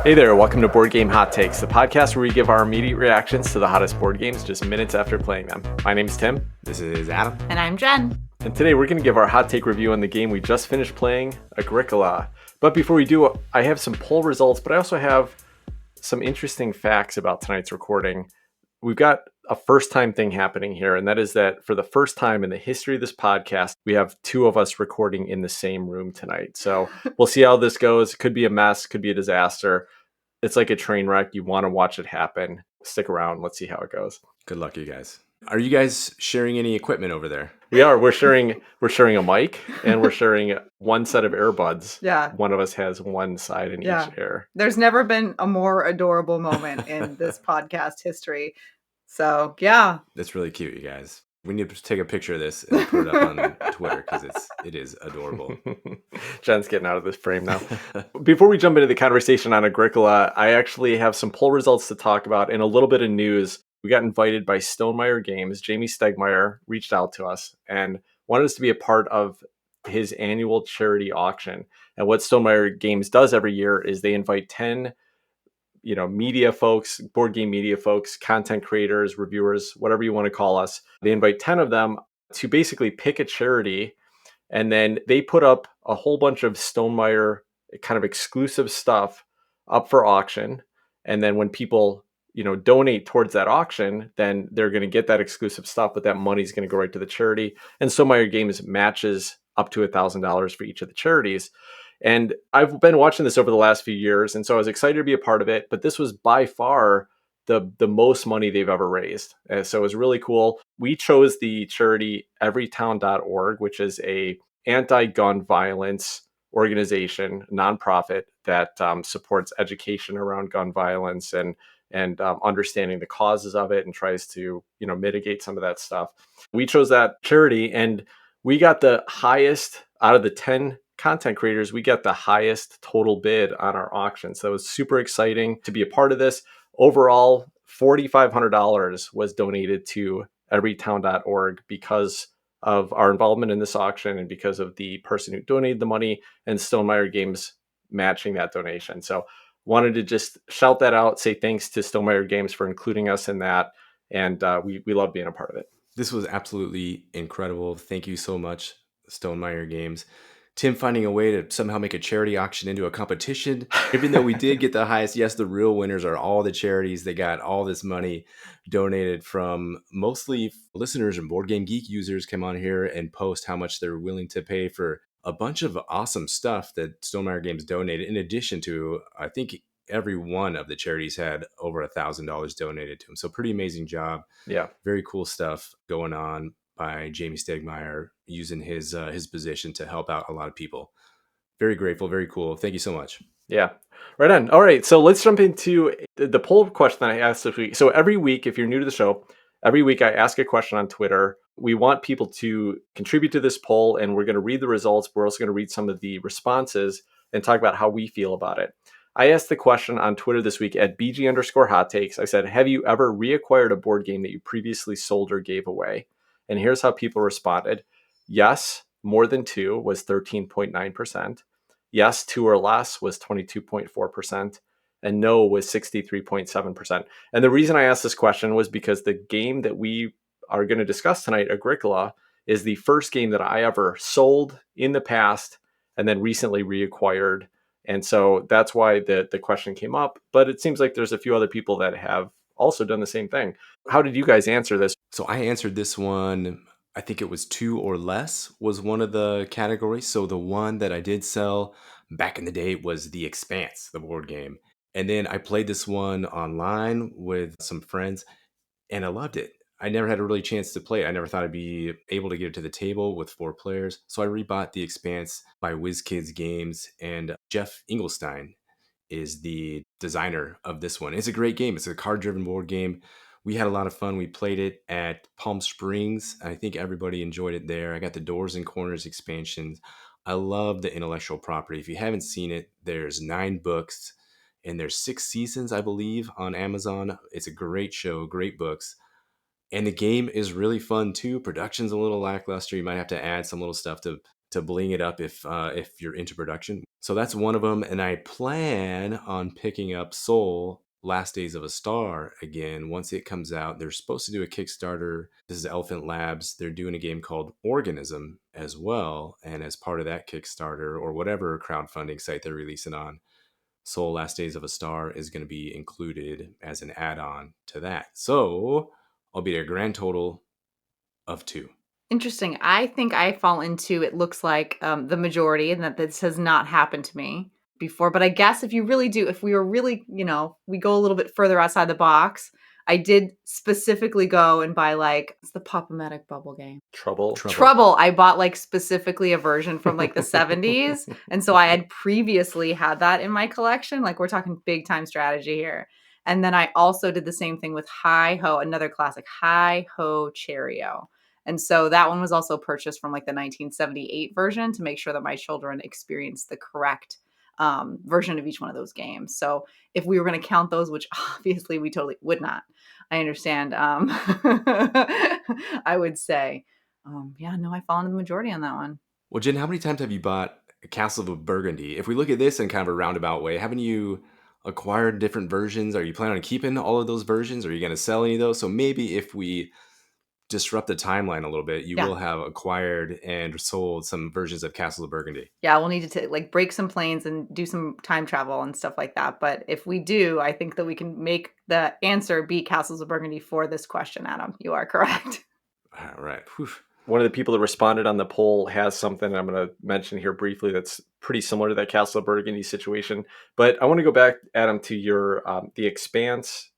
Hey there, welcome to Board Game Hot Takes, the podcast where we give our immediate reactions to the hottest board games just minutes after playing them. My name's Tim. This is Adam. And I'm Jen. And today we're going to give our hot take review on the game we just finished playing, Agricola. But before we do, I have some poll results, but I also have some interesting facts about tonight's recording. We've got a first time thing happening here, and that is that for the first time in the history of this podcast, we have two of us recording in the same room tonight. So we'll see how this goes. It could be a mess, could be a disaster. It's like a train wreck. You want to watch it happen. Stick around. Let's see how it goes. Good luck, you guys. Are you guys sharing any equipment over there? We are. We're sharing a mic, and we're sharing one set of earbuds. Yeah. One of us has one side in each ear. There's never been a more adorable moment in this podcast history. So, yeah. That's really cute, you guys. We need to take a picture of this and put it up on Twitter because it is adorable. Jen's getting out of this frame now. Before we jump into the conversation on Agricola, I actually have some poll results to talk about and a little bit of news. We got invited by Stonemaier Games. Jamie Stegmaier reached out to us and wanted us to be a part of his annual charity auction. And what Stonemaier Games does every year is they invite 10 media folks, board game media folks, content creators, reviewers, whatever you want to call us. They invite 10 of them to basically pick a charity, and then they put up a whole bunch of Stonemaier kind of exclusive stuff up for auction. And then when people, donate towards that auction, then they're going to get that exclusive stuff, but that money is going to go right to the charity. And Stonemaier Games matches up to $1,000 for each of the charities. And I've been watching this over the last few years, and so I was excited to be a part of it. But this was by far the most money they've ever raised. And so it was really cool. We chose the charity everytown.org, which is a anti-gun violence organization, nonprofit that supports education around gun violence and understanding the causes of it and tries to mitigate some of that stuff. We chose that charity, and we got the highest out of the 10 content creators. We got the highest total bid on our auction. So it was super exciting to be a part of this. Overall, $4,500 was donated to everytown.org because of our involvement in this auction and because of the person who donated the money and Stonemaier Games matching that donation. So wanted to just shout that out, say thanks to Stonemaier Games for including us in that. And we love being a part of it. This was absolutely incredible. Thank you so much, Stonemaier Games. Tim finding a way to somehow make a charity auction into a competition, even though we did get the highest. Yes, the real winners are all the charities. They got all this money donated from mostly listeners and Board Game Geek users come on here and post how much they're willing to pay for a bunch of awesome stuff that Stonemaier Games donated. In addition to, I think every one of the charities had over $1,000 donated to them. So pretty amazing job. Yeah. Very cool stuff going on by Jamie Stegmaier using his position to help out a lot of people. Very grateful, very cool. Thank you so much. Yeah, right on. All right, so let's jump into the poll question that I asked this week. So every week, if you're new to the show, every week I ask a question on Twitter. We want people to contribute to this poll, and we're going to read the results. We're also going to read some of the responses and talk about how we feel about it. I asked the question on Twitter this week at BG_hot takes. I said, have you ever reacquired a board game that you previously sold or gave away? And here's how people responded. Yes, more than 2 was 13.9%. Yes, 2 or less was 22.4%. And no was 63.7%. And the reason I asked this question was because the game that we are going to discuss tonight, Agricola, is the first game that I ever sold in the past and then recently reacquired. And so that's why the question came up. But it seems like there's a few other people that have also done the same thing. How did you guys answer this? So I answered this one, I think it was 2 or less was one of the categories. So the one that I did sell back in the day was The Expanse, the board game. And then I played this one online with some friends and I loved it. I never had a really chance to play it. I never thought I'd be able to get it to the table with 4 players. So I rebought The Expanse by WizKids Games, and Jeff Engelstein is the designer of this one. It's a great game. It's a card-driven board game. We had a lot of fun. We played it at Palm Springs. I think everybody enjoyed it there. I got the Doors and Corners expansions. I love the intellectual property. If you haven't seen it, there's 9 books and there's 6 seasons, I believe, on Amazon. It's a great show, great books. And the game is really fun too. Production's a little lackluster. You might have to add some little stuff to bling it up if you're into production. So that's one of them. And I plan on picking up Soul Last Days of a Star again once it comes out. They're supposed to do a Kickstarter. This is Elephant Labs. They're doing a game called Organism as well. And as part of that Kickstarter or whatever crowdfunding site they're releasing on, Soul Last Days of a Star is going to be included as an add-on to that. So I'll be a grand total of 2. Interesting. I think I fall into, it looks like, the majority, and that this has not happened to me before. But I guess if we were really, we go a little bit further outside the box. I did specifically go and buy, like, it's the Pop-O-Matic bubble game. Trouble. I bought, like, specifically a version from, like, the 70s. And so I had previously had that in my collection. Like, we're talking big time strategy here. And then I also did the same thing with Hi-Ho, another classic, Hi-Ho Cheerio. And so that one was also purchased from, like, the 1978 version to make sure that my children experienced the correct version of each one of those games. So if we were going to count those, which obviously we totally would not, I understand. I would say, I fall into the majority on that one. Well, Jen, how many times have you bought Castle of Burgundy? If we look at this in kind of a roundabout way, haven't you acquired different versions? Are you planning on keeping all of those versions? Are you going to sell any of those? So maybe if we disrupt the timeline a little bit, you will have acquired and sold some versions of Castle of Burgundy. Yeah, we'll need to like break some planes and do some time travel and stuff like that. But if we do, I think that we can make the answer be Castles of Burgundy for this question, Adam. You are correct. All right. Whew. One of the people that responded on the poll has something I'm going to mention here briefly that's pretty similar to that Castle of Burgundy situation. But I want to go back, Adam, to your The Expanse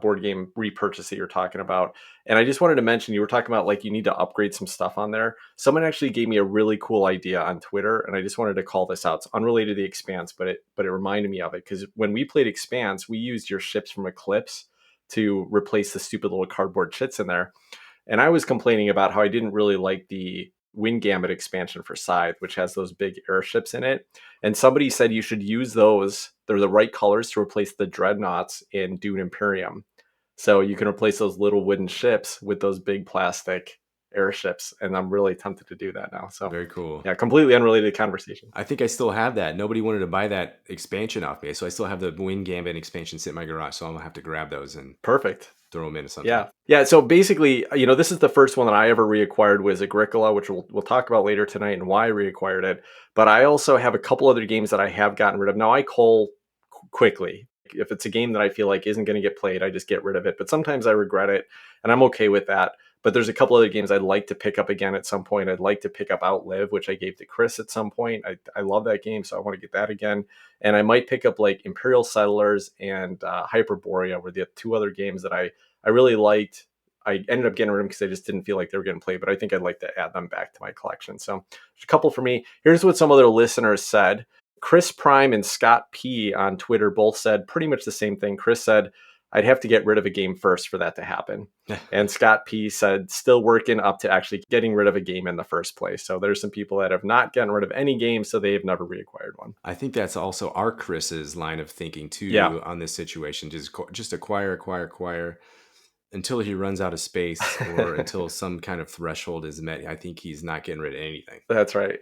board game repurchase that you're talking about. And I just wanted to mention, you were talking about like you need to upgrade some stuff on there. Someone actually gave me a really cool idea on Twitter, and I just wanted to call this out. It's unrelated to The Expanse, but it reminded me of it because when we played Expanse, we used your ships from Eclipse to replace the stupid little cardboard chits in there. And I was complaining about how I didn't really like the Wind Gambit expansion for Scythe, which has those big airships in it. And somebody said you should use those. They're the right colors to replace the dreadnoughts in Dune Imperium. So you can replace those little wooden ships with those big plastic airships. And I'm really tempted to do that now. So very cool. Yeah, completely unrelated conversation. I think I still have that. Nobody wanted to buy that expansion off me. So I still have the Wind Gambit expansion sit in my garage. So I'm going to have to grab those and perfect. Throw them into something. Yeah. So basically, this is the first one that I ever reacquired was Agricola, which we'll talk about later tonight and why I reacquired it. But I also have a couple other games that I have gotten rid of. Now I cull quickly. If it's a game that I feel like isn't going to get played, I just get rid of it. But sometimes I regret it, and I'm okay with that. But there's a couple other games I'd like to pick up again at some point. I'd like to pick up Outlive, which I gave to Chris at some point. I love that game, so I want to get that again. And I might pick up like Imperial Settlers and Hyperborea were the two other games that I really liked. I ended up getting rid of them because I just didn't feel like they were getting played, but I think I'd like to add them back to my collection. So there's a couple for me. Here's what some other listeners said. Chris Prime and Scott P on Twitter both said pretty much the same thing. Chris said, I'd have to get rid of a game first for that to happen. And Scott P said, still working up to actually getting rid of a game in the first place. So there's some people that have not gotten rid of any game, so they have never reacquired one. I think that's also our Chris's line of thinking too on this situation. Just acquire until he runs out of space or until some kind of threshold is met. I think he's not getting rid of anything. That's right.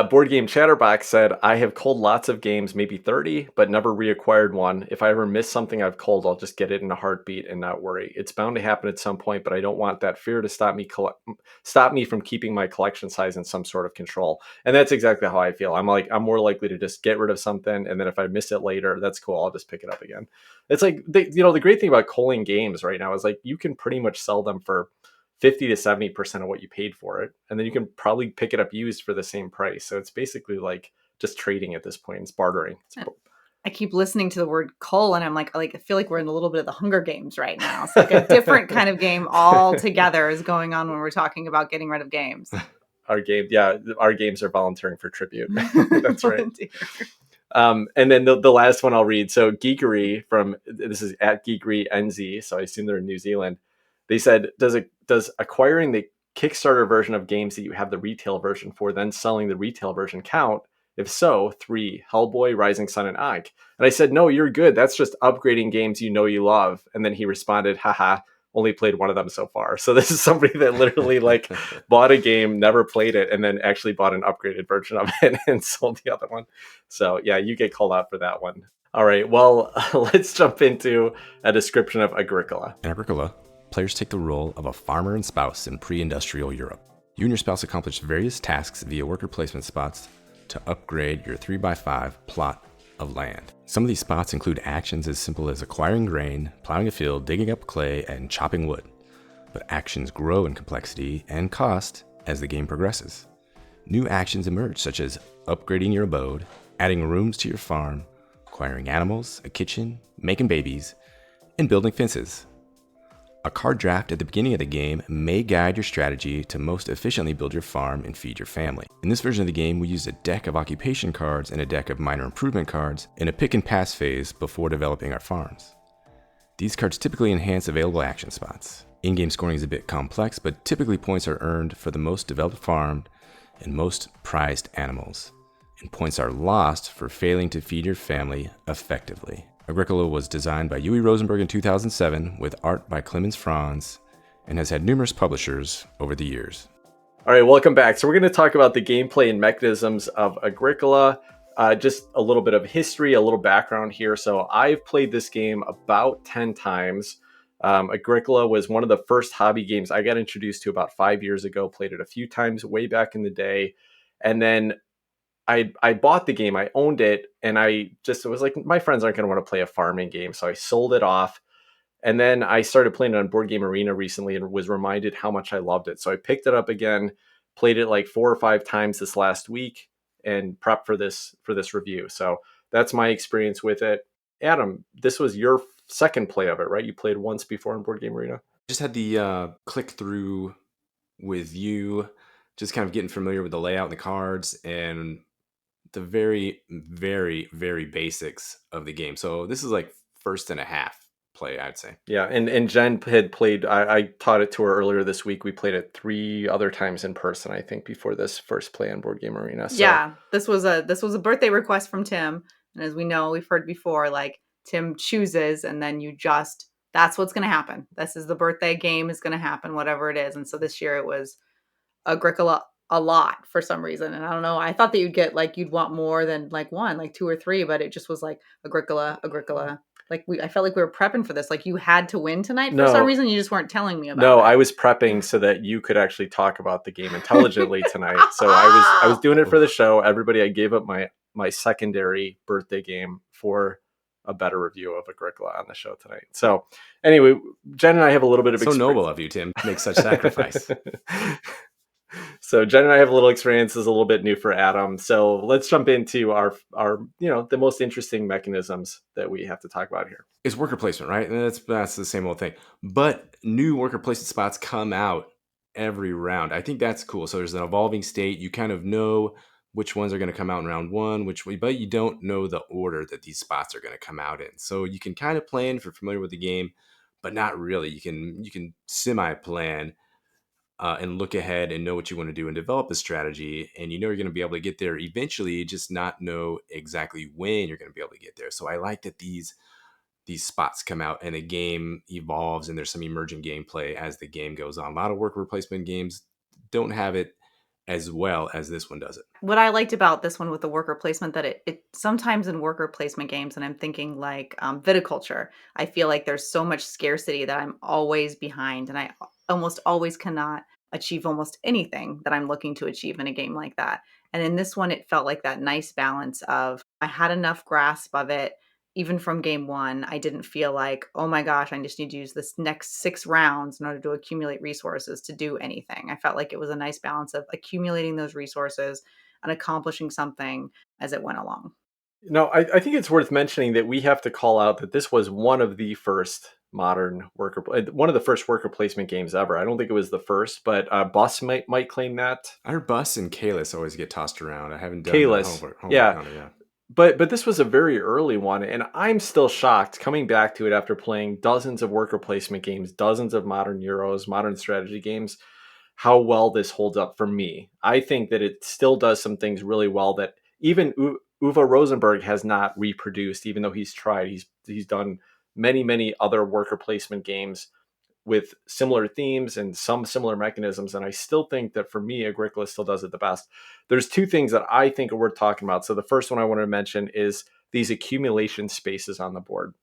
Board Game Chatterbox said, I have culled lots of games, maybe 30, but never reacquired one. If I ever miss something I've culled, I'll just get it in a heartbeat and not worry. It's bound to happen at some point, but I don't want that fear to stop me from keeping my collection size in some sort of control. And that's exactly how I feel. I'm more likely to just get rid of something, and then if I miss it later, that's cool. I'll just pick it up again. It's like, the great thing about culling games right now is like you can pretty much sell them for 50 to 70% of what you paid for it. And then you can probably pick it up used for the same price. So it's basically like just trading at this point. It's bartering. I keep listening to the word cull and I'm like, I feel like we're in a little bit of the Hunger Games right now. It's like a different kind of game altogether is going on when we're talking about getting rid of games. Our games are volunteering for tribute. That's right. And then the last one I'll read. So Geekery this is at Geekery NZ. So I assume they're in New Zealand. They said, does acquiring the Kickstarter version of games that you have the retail version for, then selling the retail version count? If so, 3, Hellboy, Rising Sun, and Ike. And I said, no, you're good. That's just upgrading games you love. And then he responded, haha, only played one of them so far. So this is somebody that literally like bought a game, never played it, and then actually bought an upgraded version of it and sold the other one. So yeah, you get called out for that one. All right, well, let's jump into a description of Agricola. In Agricola, players take the role of a farmer and spouse in pre-industrial Europe. You and your spouse accomplish various tasks via worker placement spots to upgrade your 3x5 plot of land. Some of these spots include actions as simple as acquiring grain, plowing a field, digging up clay, and chopping wood. But actions grow in complexity and cost as the game progresses. New actions emerge, such as upgrading your abode, adding rooms to your farm, acquiring animals, a kitchen, making babies, and building fences. A card draft at the beginning of the game may guide your strategy to most efficiently build your farm and feed your family. In this version of the game, we used a deck of occupation cards and a deck of minor improvement cards in a pick and pass phase before developing our farms. These cards typically enhance available action spots. In-game scoring is a bit complex, but typically points are earned for the most developed farm and most prized animals, and points are lost for failing to feed your family effectively. Agricola was designed by Uwe Rosenberg in 2007 with art by Clemens Franz and has had numerous publishers over the years. All right, welcome back. So we're going to talk about the gameplay and mechanisms of Agricola. Just a little bit of history, a little background here. So I've played this game about 10 times. Agricola was one of the first hobby games I got introduced to about 5 years ago, played it a few times way back in the day. And then I bought the game, I owned it, and it was like, my friends aren't going to want to play a farming game. So I sold it off. And then I started playing it on Board Game Arena recently and was reminded how much I loved it. So I picked it up again, played it like 4 or 5 times this last week, and prepped for this review. So that's my experience with it. Adam, this was your second play of it, right? You played once before on Board Game Arena. Just had the click through with you, just kind of getting familiar with the layout and the cards and the very, very, very basics of the game. So this is like first and a half play, I'd say. Yeah, and Jen had played, I taught it to her earlier this week. We played it 3 other times in person, I think, before this first play on Board Game Arena. So. Yeah, this was a birthday request from Tim. And as we know, we've heard before, like Tim chooses and then that's what's going to happen. This is the birthday game is going to happen, whatever it is. And so this year it was Agricola a lot for some reason. And I don't know, I thought that you'd want more than like one, like 2 or 3, but it just was like Agricola. Like I felt like we were prepping for this. Like you had to win tonight for some reason. You just weren't telling me about it. No, I was prepping so that you could actually talk about the game intelligently tonight. So I was doing it for the show. Everybody, I gave up my secondary birthday game for a better review of Agricola on the show tonight. So anyway, Jen and I have a little bit of experience. So noble of you, Tim, to make such sacrifice. So Jen and I have a little experience. This is a little bit new for Adam. So let's jump into our the most interesting mechanisms that we have to talk about here. It's worker placement, right? And that's the same old thing. But new worker placement spots come out every round. I think that's cool. So there's an evolving state. You kind of know which ones are going to come out in round 1, but you don't know the order that these spots are going to come out in. So you can kind of plan if you're familiar with the game, but not really. You can semi-plan and look ahead and know what you want to do and develop a strategy. And you know you're going to be able to get there eventually, just not know exactly when you're going to be able to get there. So I like that these spots come out and the game evolves and there's some emerging gameplay as the game goes on. A lot of worker replacement games don't have it as well as this one does it. What I liked about this one with the worker placement, that it sometimes in worker placement games, and I'm thinking like viticulture, I feel like there's so much scarcity that I'm always behind and I almost always cannot achieve almost anything that I'm looking to achieve in a game like that. And in this one, it felt like that nice balance of I had enough grasp of it. Even from game 1, I didn't feel like, oh my gosh, I just need to use this next 6 rounds in order to accumulate resources to do anything. I felt like it was a nice balance of accumulating those resources and accomplishing something as it went along. No, I think it's worth mentioning that we have to call out that this was one of the first one of the first worker placement games ever. I don't think it was the first, but Bus might claim that. I heard Bus and Kalis always get tossed around. I haven't done homework on it, yeah. But this was a very early one, and I'm still shocked coming back to it after playing dozens of worker placement games, dozens of modern Euros, modern strategy games, how well this holds up for me. I think that it still does some things really well that even Uwe Rosenberg has not reproduced, even though he's tried. He's done many, many other worker placement games with similar themes and some similar mechanisms. And I still think that for me, Agricola still does it the best. There's two things that I think are worth talking about. So the first one I want to mention is these accumulation spaces on the board.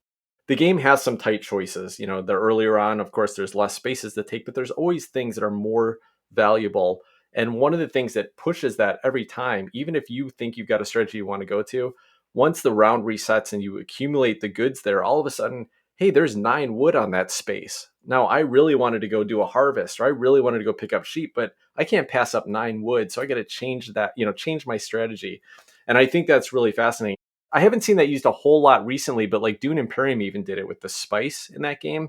The game has some tight choices. The earlier on, of course, there's less spaces to take, but there's always things that are more valuable. And one of the things that pushes that every time, even if you think you've got a strategy you want to go to, once the round resets and you accumulate the goods there, all of a sudden, hey, there's 9 wood on that space. Now, I really wanted to go do a harvest, or I really wanted to go pick up sheep, but I can't pass up 9 wood. So I got to change that, change my strategy. And I think that's really fascinating. I haven't seen that used a whole lot recently, but like Dune Imperium even did it with the spice in that game.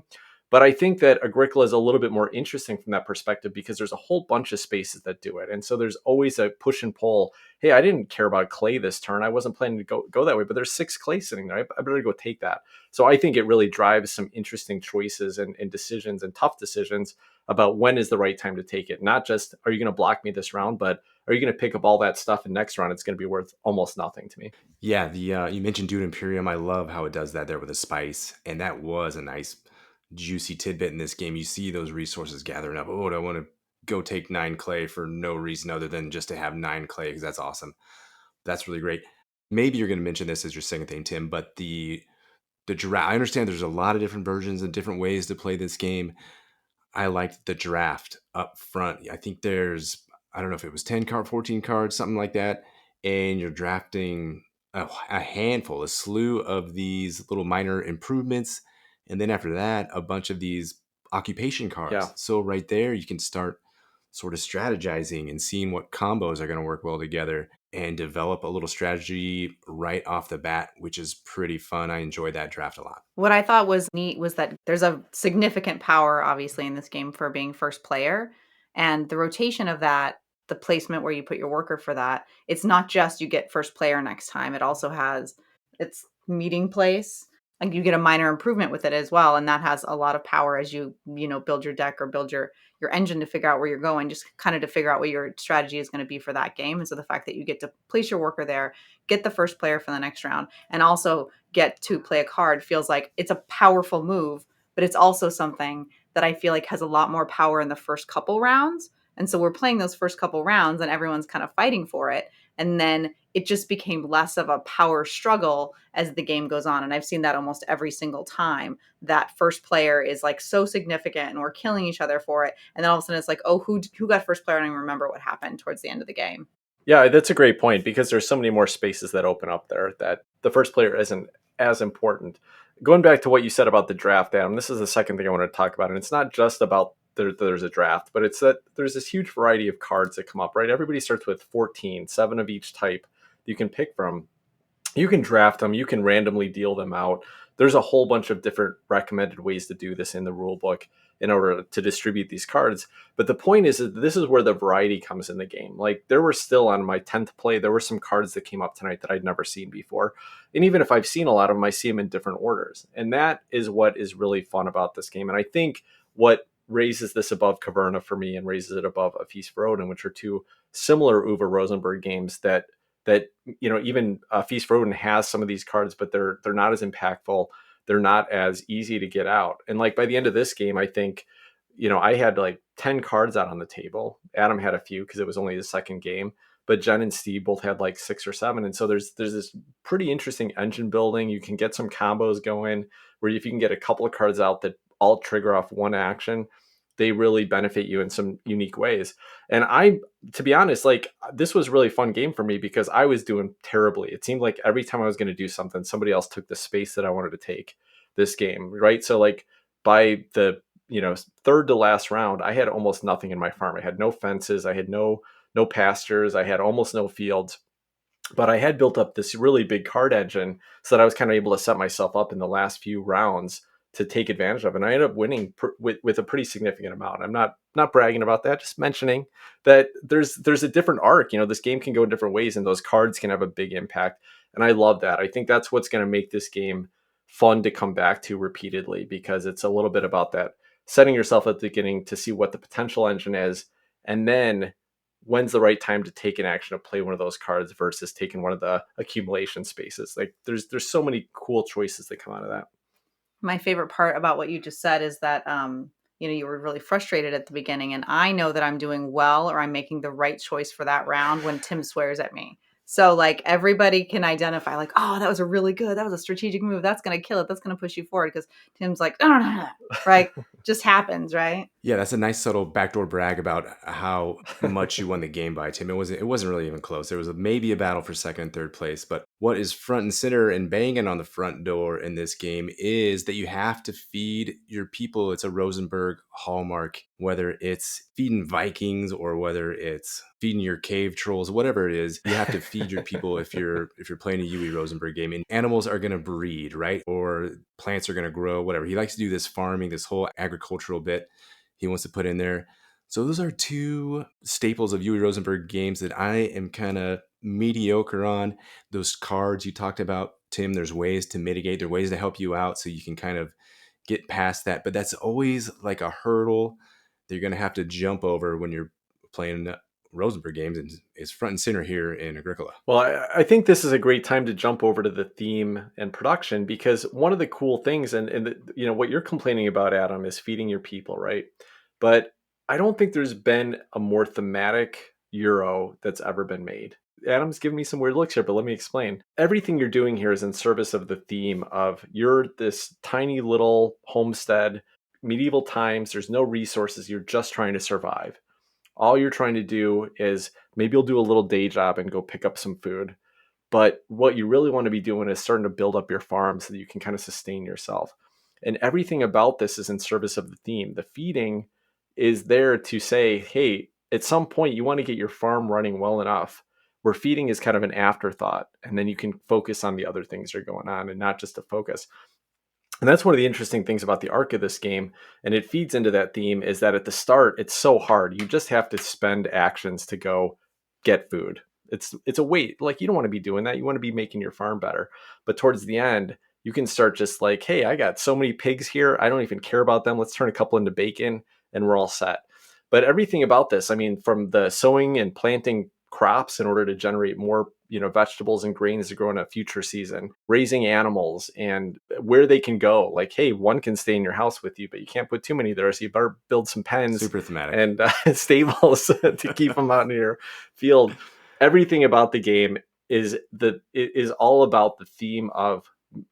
But I think that Agricola is a little bit more interesting from that perspective because there's a whole bunch of spaces that do it. And so there's always a push and pull. Hey, I didn't care about clay this turn. I wasn't planning to go that way, but there's 6 clay sitting there. I better go take that. So I think it really drives some interesting choices and decisions and tough decisions about when is the right time to take it. Not just, are you going to block me this round, but are you going to pick up all that stuff and next round it's going to be worth almost nothing to me. Yeah, the you mentioned Dune Imperium. I love how it does that there with a spice, and that was a nice juicy tidbit in this game. You see those resources gathering up. Oh, do I want to go take 9 clay for no reason other than just to have 9 clay? Because that's awesome. That's really great. Maybe you're going to mention this as your second thing, Tim, but the draft. I understand there's a lot of different versions and different ways to play this game. I liked the draft up front. I think I don't know if it was 10 card, 14 cards, something like that. And you're drafting a handful, a slew of these little minor improvements. And then after that, a bunch of these occupation cards. Yeah. So right there, you can start sort of strategizing and seeing what combos are going to work well together and develop a little strategy right off the bat, which is pretty fun. I enjoy that draft a lot. What I thought was neat was that there's a significant power, obviously, in this game for being first player. And the rotation of that, the placement where you put your worker for that, it's not just you get first player next time. It also has its meeting place. Like you get a minor improvement with it as well. And that has a lot of power as you build your deck or build your engine to figure out where you're going, just kind of to figure out what your strategy is going to be for that game. And so the fact that you get to place your worker there, get the first player for the next round, and also get to play a card feels like it's a powerful move, but it's also something that I feel like has a lot more power in the first couple rounds. And so we're playing those first couple rounds and everyone's kind of fighting for it. And then it just became less of a power struggle as the game goes on. And I've seen that almost every single time. That first player is like so significant and we're killing each other for it. And then all of a sudden it's like, oh, who got first player? And I remember what happened towards the end of the game. Yeah, that's a great point because there's so many more spaces that open up there that the first player isn't as important. Going back to what you said about the draft, Adam, this is the second thing I want to talk about. And it's not just about there's a draft, but it's that there's this huge variety of cards that come up, right? Everybody starts with 14, 7 of each type you can pick from. You can draft them, you can randomly deal them out. There's a whole bunch of different recommended ways to do this in the rule book in order to distribute these cards. But the point is that this is where the variety comes in the game. Like there were still on my 10th play, there were some cards that came up tonight that I'd never seen before. And even if I've seen a lot of them, I see them in different orders. And that is what is really fun about this game. And I think what raises this above Caverna for me and raises it above A Feast for Odin, which are two similar Uwe Rosenberg games that even Feast for Odin has some of these cards, but they're not as impactful. They're not as easy to get out. And like by the end of this game, I think, I had like 10 cards out on the table. Adam had a few because it was only the second game, but Jen and Steve both had like 6 or 7. And so there's this pretty interesting engine building. You can get some combos going where if you can get a couple of cards out that all trigger off one action, they really benefit you in some unique ways. And to be honest, like this was a really fun game for me because I was doing terribly. It seemed like every time I was going to do something, somebody else took the space that I wanted to take this game. Right. So like by the, third to last round, I had almost nothing in my farm. I had no fences. I had no pastures. I had almost no fields, but I had built up this really big card engine so that I was kind of able to set myself up in the last few rounds to take advantage of. And I ended up winning with a pretty significant amount. I'm not bragging about that, just mentioning that there's a different arc. This game can go in different ways and those cards can have a big impact. And I love that. I think that's what's going to make this game fun to come back to repeatedly because it's a little bit about that setting yourself at the beginning to see what the potential engine is. And then when's the right time to take an action to play one of those cards versus taking one of the accumulation spaces. Like there's so many cool choices that come out of that. My favorite part about what you just said is that, you were really frustrated at the beginning, and I know that I'm doing well or I'm making the right choice for that round when Tim swears at me. So like everybody can identify like, oh, that was a strategic move. That's going to kill it. That's going to push you forward because Tim's like, no, no, no, no. Right. Just happens. Right. Yeah, that's a nice subtle backdoor brag about how much you won the game by, Tim. It wasn't really even close. There was maybe a battle for second and third place, but what is front and center and banging on the front door in this game is that you have to feed your people. It's a Rosenberg hallmark, whether it's feeding Vikings or whether it's feeding your cave trolls, whatever it is, you have to feed your people if you're playing a Yui Rosenberg game. And animals are going to breed, right? Or plants are going to grow, whatever. He likes to do this farming, this whole agricultural bit he wants to put in there. So those are two staples of Yui Rosenberg games that I am kind of mediocre on. Those cards you talked about, Tim, there's ways to mitigate, there are ways to help you out so you can kind of get past that. But that's always like a hurdle that you're going to have to jump over when you're playing Rosenberg games, and is front and center here in Agricola. Well, I think this is a great time to jump over to the theme and production, because one of the cool things, what you're complaining about, Adam, is feeding your people, right? But I don't think there's been a more thematic Euro that's ever been made. Adam's giving me some weird looks here, but let me explain. Everything you're doing here is in service of the theme of you're this tiny little homestead, medieval times, there's no resources, you're just trying to survive. All you're trying to do is maybe you'll do a little day job and go pick up some food. But what you really want to be doing is starting to build up your farm so that you can kind of sustain yourself. And everything about this is in service of the theme. The feeding is there to say, hey, at some point you want to get your farm running well enough where feeding is kind of an afterthought. And then you can focus on the other things that are going on and not just a focus. And that's one of the interesting things about the arc of this game, and it feeds into that theme, is that at the start, it's so hard. You just have to spend actions to go get food. It's a wait. Like, you don't want to be doing that. You want to be making your farm better. But towards the end, you can start just like, hey, I got so many pigs here. I don't even care about them. Let's turn a couple into bacon and we're all set. But everything about this, I mean, from the sowing and planting crops in order to generate more vegetables and grains to grow in a future season, raising animals and where they can go, like, hey, one can stay in your house with you, but you can't put too many there, so you better build some pens, super thematic, and stables to keep them out in your field. Everything about the game is all about the theme of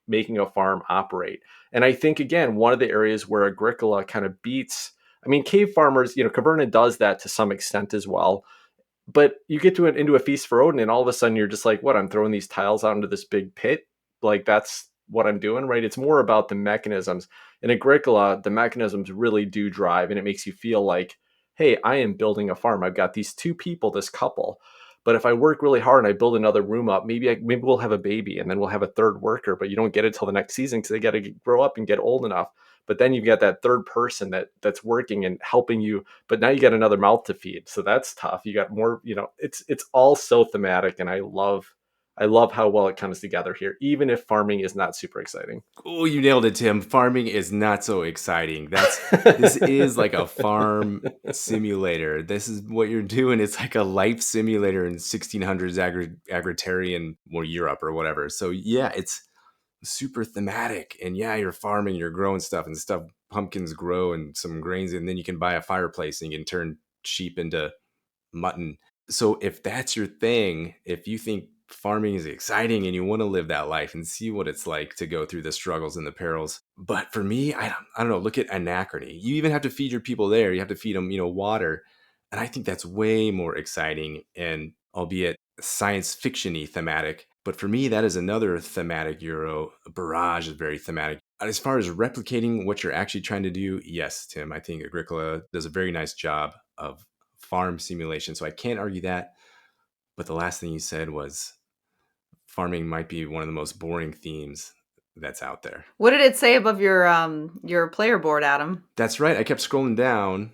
making a farm operate. And I think, again, one of the areas where Agricola kind of beats, I mean, Cave Farmers, Caverna does that to some extent as well. But you get into a Feast for Odin, and all of a sudden you're just like, what? I'm throwing these tiles out into this big pit? Like, that's what I'm doing, right? It's more about the mechanisms. In Agricola, the mechanisms really do drive, and it makes you feel like, hey, I am building a farm. I've got these two people, this couple. But if I work really hard and I build another room up, maybe we'll have a baby, and then we'll have a third worker, but you don't get it till the next season because they got to grow up and get old enough. But then you've got that third person that's working and helping you, but now you got another mouth to feed. So that's tough. You got more, it's all so thematic, and I love how well it comes together here, even if farming is not super exciting. Oh, you nailed it, Tim. Farming is not so exciting. This is like a farm simulator. This is what you're doing. It's like a life simulator in 1600s agrarian or Europe or whatever. So yeah, it's super thematic, and yeah, you're farming, you're growing stuff, and stuff, pumpkins grow and some grains, and then you can buy a fireplace and you can turn sheep into mutton. So if that's your thing, if you think farming is exciting and you want to live that life and see what it's like to go through the struggles and the perils. But for me, I don't know, look at Anachrony. You even have to feed your people there. You have to feed them, water. And I think that's way more exciting, and albeit science fiction-y thematic. But for me, that is another thematic Euro. Barrage is very thematic. As far as replicating what you're actually trying to do, yes, Tim, I think Agricola does a very nice job of farm simulation. So I can't argue that. But the last thing you said was farming might be one of the most boring themes that's out there. What did it say above your player board, Adam? That's right. I kept scrolling down,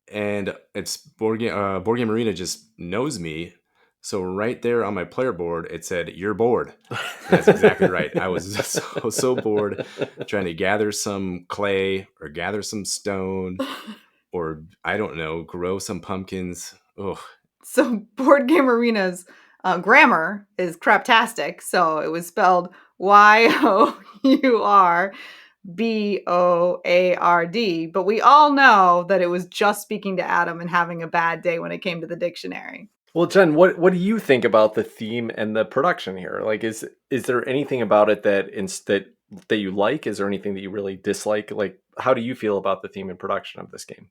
and it's Board Game Arena just knows me. So right there on my player board, it said, "You're bored." That's exactly right. I was so bored trying to gather some clay or gather some stone or, I don't know, grow some pumpkins. Oh. So Board Game Arena's grammar is craptastic. So it was spelled YOUR, Board, but we all know that it was just speaking to Adam and having a bad day when it came to the dictionary. Well, Jen, what do you think about the theme and the production here? Like, is there anything about it that you like? Is there anything that you really dislike? Like, how do you feel about the theme and production of this game?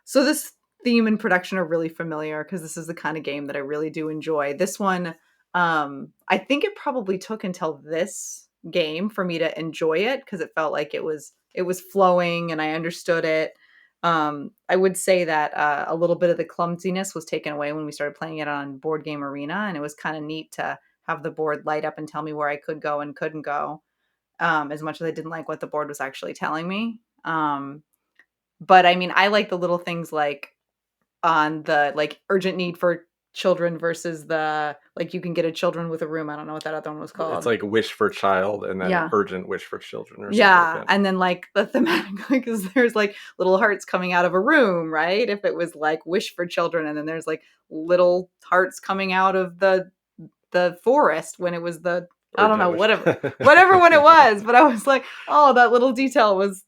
So this theme and production are really familiar because this is the kind of game that I really do enjoy. This one, I think it probably took until this game for me to enjoy it because it felt like it was flowing and I understood it. I would say that a little bit of the clumsiness was taken away when we started playing it on Board Game Arena, and it was kind of neat to have the board light up and tell me where I could go and couldn't go. As much as I didn't like what the board was actually telling me. But I mean, I like the little things like on the like urgent need for children versus the like you can get a children with a room. I don't know what that other one was It's called. like wish for child and then Yeah. urgent wish for children or something Yeah. like that. And then like the thematic, because there's like little hearts coming out of a room, right? If it was like wish for children, and then there's like little hearts coming out of the forest when it was the I don't know, whatever one it was, but I was like, oh, that little detail was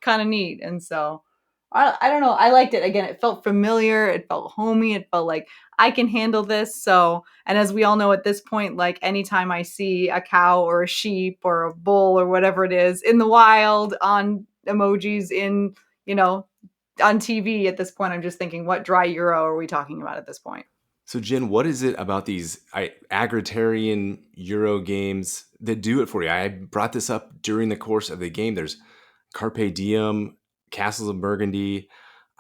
kind of neat. And so I don't know, I liked it. Again, it felt familiar, it felt homey, it felt like I can handle this. So, and as we all know at this point, like anytime I see a cow or a sheep or a bull or whatever it is in the wild on emojis in, on TV at this point, I'm just thinking, what dry Euro are we talking about at this point? So, Jen, what is it about these agritarian Euro games that do it for you? I brought this up during the course of the game. There's Carpe Diem, Castles of Burgundy.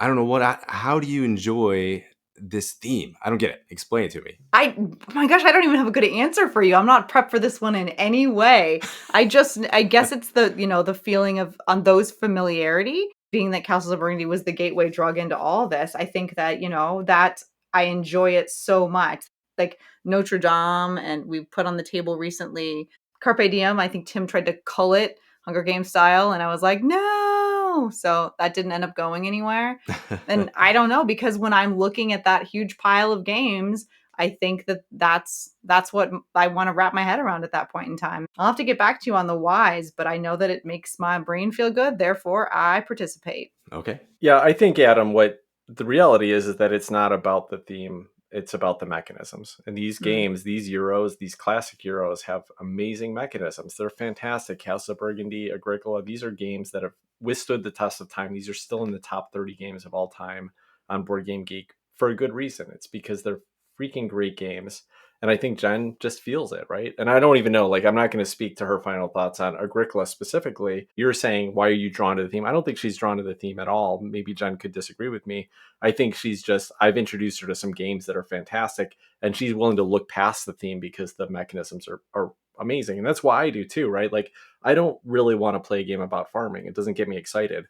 I don't know how do you enjoy this theme? I don't get it. Explain it to me. Oh my gosh, I don't even have a good answer for you. I'm not prepped for this one in any way. I guess it's the feeling of on those familiarity, being that Castles of Burgundy was the gateway drug into all this. I think that, that I enjoy it so much. Like Notre Dame, and we put on the table recently Carpe Diem. I think Tim tried to cull it Hunger Games style, and I was like, no. So that didn't end up going anywhere. And I don't know, because when I'm looking at that huge pile of games, I think that's what I want to wrap my head around at that point in time. I'll have to get back to you on the whys, but I know that it makes my brain feel good. Therefore, I participate. Okay. Yeah, I think, Adam, what the reality is that it's not about the theme. It's about the mechanisms. And these games, these Euros, these classic Euros have amazing mechanisms. They're fantastic. House of Burgundy, Agricola, these are games that have withstood the test of time. These are still in the top 30 games of all time on Board Game Geek for a good reason. It's because they're freaking great games. And I think Jen just feels it, right? And I don't even know, like, I'm not going to speak to her final thoughts on Agricola specifically. You're saying, why are you drawn to the theme? I don't think she's drawn to the theme at all. Maybe Jen could disagree with me. I think I've introduced her to some games that are fantastic, and she's willing to look past the theme because the mechanisms are amazing. And that's why I do too, right? Like, I don't really want to play a game about farming. It doesn't get me excited.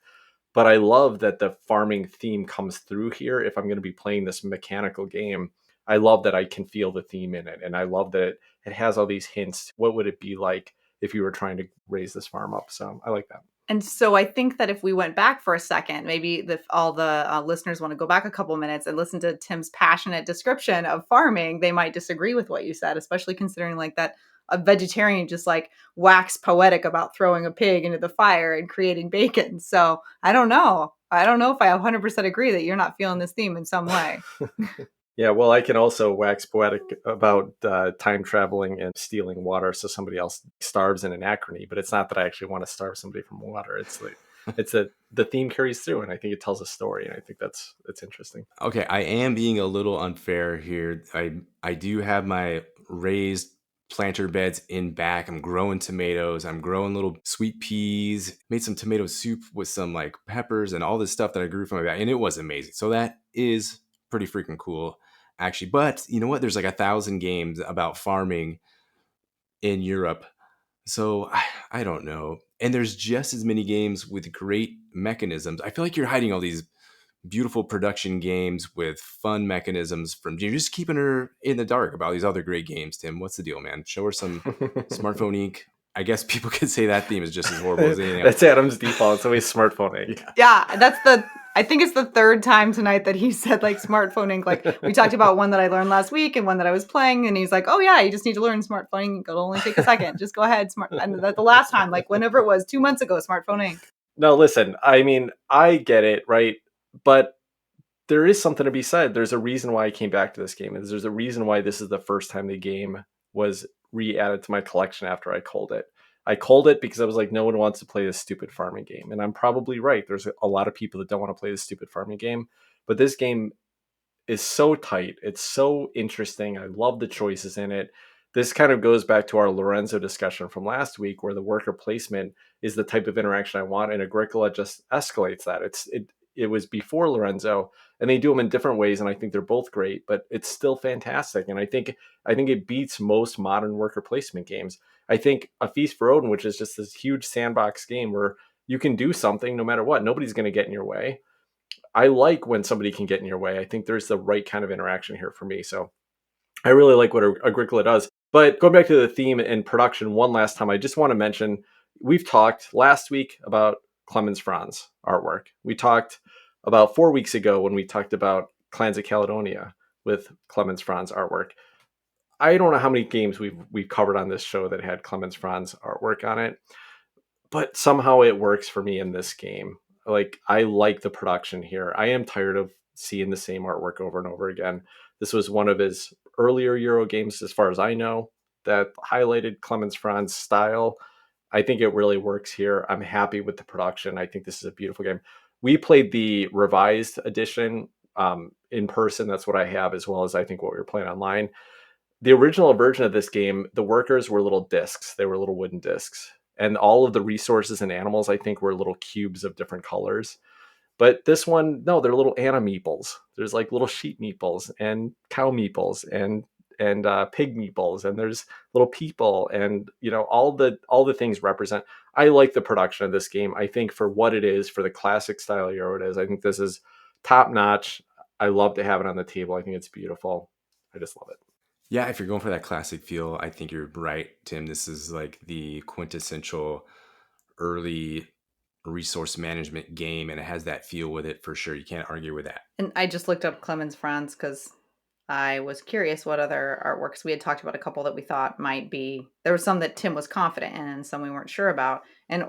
But I love that the farming theme comes through here. If I'm going to be playing this mechanical game, I love that I can feel the theme in it. And I love that it has all these hints. What would it be like if you were trying to raise this farm up? So I like that. And so I think that if we went back for a second, maybe if all the listeners want to go back a couple minutes and listen to Tim's passionate description of farming, they might disagree with what you said, especially considering like that a vegetarian just like wax poetic about throwing a pig into the fire and creating bacon. So I don't know. I don't know if I 100% agree that you're not feeling this theme in some way. Yeah, well, I can also wax poetic about time traveling and stealing water so somebody else starves in Anachrony, but it's not that I actually want to starve somebody from water. It's like the theme carries through, and I think it tells a story, and I think that's interesting. Okay, I am being a little unfair here. I do have my raised planter beds in back. I'm growing tomatoes. I'm growing little sweet peas. Made some tomato soup with some like peppers and all this stuff that I grew from my back, and it was amazing. So that is pretty freaking cool, actually. But you know what? There's like 1,000 games about farming in Europe. So I don't know. And there's just as many games with great mechanisms. I feel like you're hiding all these beautiful production games with fun mechanisms from you're just keeping her in the dark about these other great games. Tim, what's the deal, man? Show her some Smartphone Inc. I guess people could say that theme is just as horrible as anything else. That's Adam's default. It's always Smartphone Inc. Yeah, that's I think it's the third time tonight that he said like smartphone ink. Like we talked about one that I learned last week and one that I was playing, and he's like, "Oh yeah, you just need to learn smartphone ink. It'll only take a second. Just go ahead." And the last time, like whenever it was, 2 months ago, smartphone ink. No, listen, I mean, I get it, right? But there is something to be said. There's a reason why I came back to this game. There's a reason why this is the first time the game was re-added to my collection after I culled it. I culled it because I was like, no one wants to play this stupid farming game. And I'm probably right. There's a lot of people that don't want to play this stupid farming game. But this game is so tight. It's so interesting. I love the choices in it. This kind of goes back to our Lorenzo discussion from last week, where the worker placement is the type of interaction I want, and Agricola just escalates that. It was before Lorenzo, and they do them in different ways, and I think they're both great, but it's still fantastic. And I think it beats most modern worker placement games. I think A Feast for Odin, which is just this huge sandbox game where you can do something no matter what. Nobody's going to get in your way. I like when somebody can get in your way. I think there's the right kind of interaction here for me. So I really like what Agricola does. But going back to the theme and production one last time, I just want to mention we've talked last week about Clemens Franz artwork. We talked about 4 weeks ago when we talked about Clans of Caledonia with Clemens Franz artwork. I don't know how many games we've covered on this show that had Clemens Franz artwork on it, but somehow it works for me in this game. Like, I like the production here. I am tired of seeing the same artwork over and over again. This was one of his earlier Euro games, as far as I know, that highlighted Clemens Franz style. I think it really works here. I'm happy with the production. I think this is a beautiful game. We played the revised edition in person. That's what I have, as well as I think what we were playing online. The original version of this game, the workers were little discs. They were little wooden discs. And all of the resources and animals, I think, were little cubes of different colors. But this one, no, they're little Anna meeples. There's like little sheep meeples and cow meeples and pig meeples, and there's little people, and all the things represent. I like the production of this game. I think for what it is, for the classic style Euro it is, I think this is top notch. I love to have it on the table. I think it's beautiful. I just love it. Yeah, if you're going for that classic feel, I think you're right, Tim. This is like the quintessential early resource management game, and it has that feel with it for sure. You can't argue with that. And I just looked up Clemens Franz because I was curious what other artworks. We had talked about a couple that we thought might be. There were some that Tim was confident in, and some we weren't sure about. And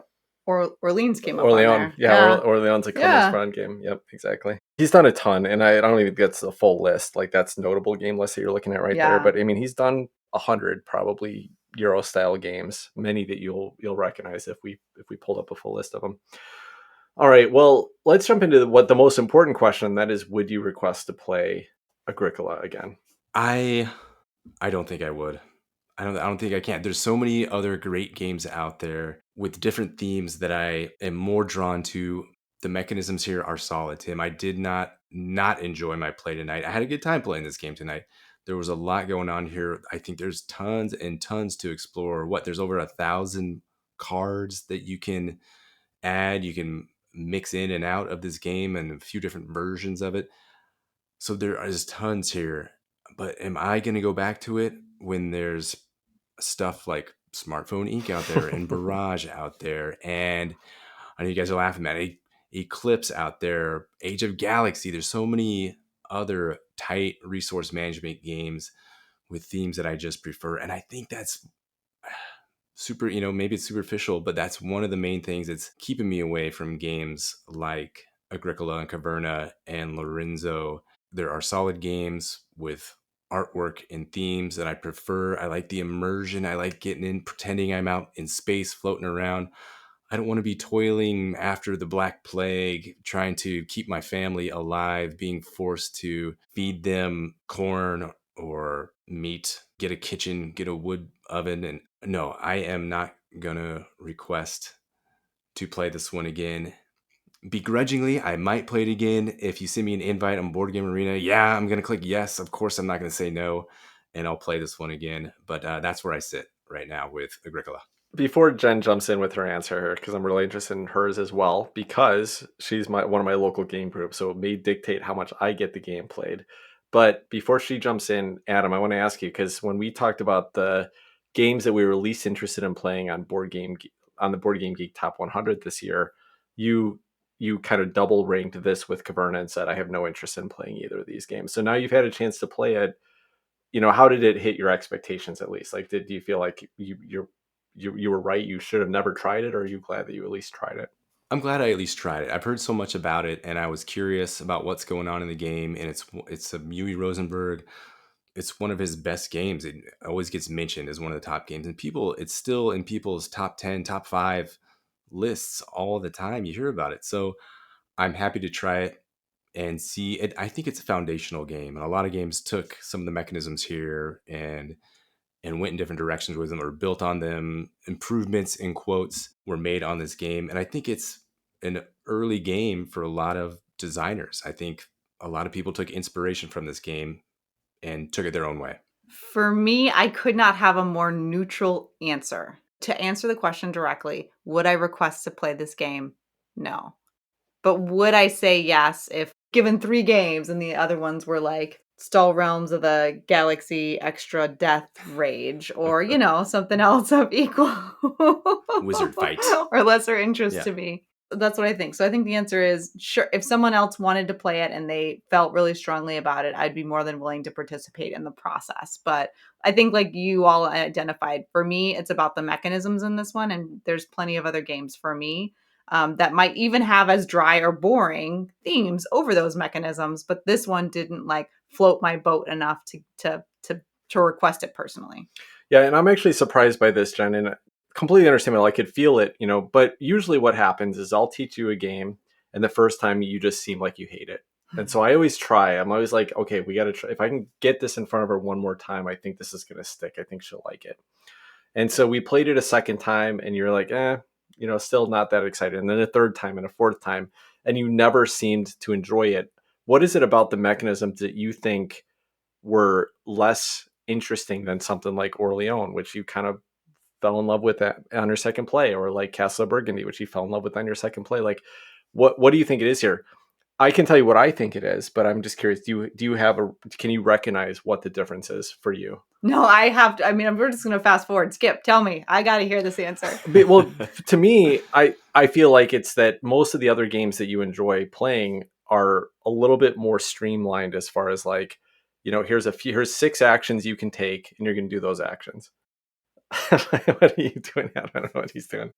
Orleans came up on there. Orleans a Clemens Franz game. Yep, exactly. He's done a ton, and I don't even get to the full list. Like, that's notable game list that you're looking at right there. But I mean, he's done 100 probably Euro style games, many that you'll recognize if we pulled up a full list of them. All right, well, let's jump into what the most important question, that is, would you request to play Agricola again? I don't think I would. I don't think I can. There's so many other great games out there with different themes that I am more drawn to. The mechanisms here are solid, Tim. I did not enjoy my play tonight. I had a good time playing this game tonight. There was a lot going on here. I think there's tons and tons to explore. There's over 1,000 cards that you can add. You can mix in and out of this game and a few different versions of it. So there is tons here. But am I going to go back to it when there's stuff like Smartphone Ink out there and Barrage out there, and I know you guys are laughing at it, Eclipse out there, Age of Galaxy? There's so many other tight resource management games with themes that I just prefer, and I think that's super, maybe it's superficial, but that's one of the main things that's keeping me away from games like Agricola and Caverna and Lorenzo. There are solid games with artwork and themes that I prefer. I like the immersion. I like getting in, pretending I'm out in space, floating around. I don't want to be toiling after the Black Plague, trying to keep my family alive, being forced to feed them corn or meat, get a kitchen, get a wood oven. And no, I am not going to request to play this one again. Begrudgingly, I might play it again. If you send me an invite on Board Game Arena, yeah, I'm going to click yes. Of course, I'm not going to say no, and I'll play this one again. But that's where I sit right now with Agricola. Before Jen jumps in with her answer, because I'm really interested in hers as well, because she's one of my local game groups, so it may dictate how much I get the game played. But before she jumps in, Adam, I want to ask you, because when we talked about the games that we were least interested in playing on the Board Game Geek Top 100 this year, you you kind of double ranked this with Caverna and said, I have no interest in playing either of these games. So now you've had a chance to play it. How did it hit your expectations at least? Like, do you feel like you were right? You should have never tried it, or are you glad that you at least tried it? I'm glad I at least tried it. I've heard so much about it, and I was curious about what's going on in the game. And it's a Muey Rosenberg. It's one of his best games. It always gets mentioned as one of the top games, and it's still in people's top 10, top 5 lists all the time. You hear about it, so I'm happy to try it and see it. I think it's a foundational game, and a lot of games took some of the mechanisms here and went in different directions with them or built on them. Improvements in quotes were made on this game. And I think it's an early game for a lot of designers. I think a lot of people took inspiration from this game and took it their own way. For me, I could not have a more neutral answer. To answer the question directly, would I request to play this game? No. But would I say yes if given 3 games and the other ones were like Stall Realms of the Galaxy Extra Death Rage or, something else of equal Wizard fight. or lesser interest Yeah. to me? That's what I think. So I think the answer is sure. If someone else wanted to play it and they felt really strongly about it, I'd be more than willing to participate in the process. But I think like you all identified, for me, it's about the mechanisms in this one. And there's plenty of other games for me that might even have as dry or boring themes over those mechanisms. But this one didn't like float my boat enough to request it personally. Yeah, and I'm actually surprised by this, Jen, and completely understand. I could feel it, but usually what happens is I'll teach you a game, and the first time you just seem like you hate it. And so I always try. I'm always like, okay, we got to try. If I can get this in front of her one more time, I think this is going to stick. I think she'll like it. And so we played it a second time, and you're like, still not that excited. And then a third time and a fourth time, and you never seemed to enjoy it. What is it about the mechanisms that you think were less interesting than something like Orleans, which you kind of fell in love with on your second play, or like Castle of Burgundy, which you fell in love with on your second play? Like, what do you think it is here? I can tell you what I think it is, but I'm just curious. Can you recognize what the difference is for you? No, I have to. I mean, we're just going to fast forward. Skip, tell me. I got to hear this answer. Well, to me, I feel like it's that most of the other games that you enjoy playing are a little bit more streamlined as far as like, here's 6 actions you can take, and you're going to do those actions. What are you doing? I don't know what he's doing.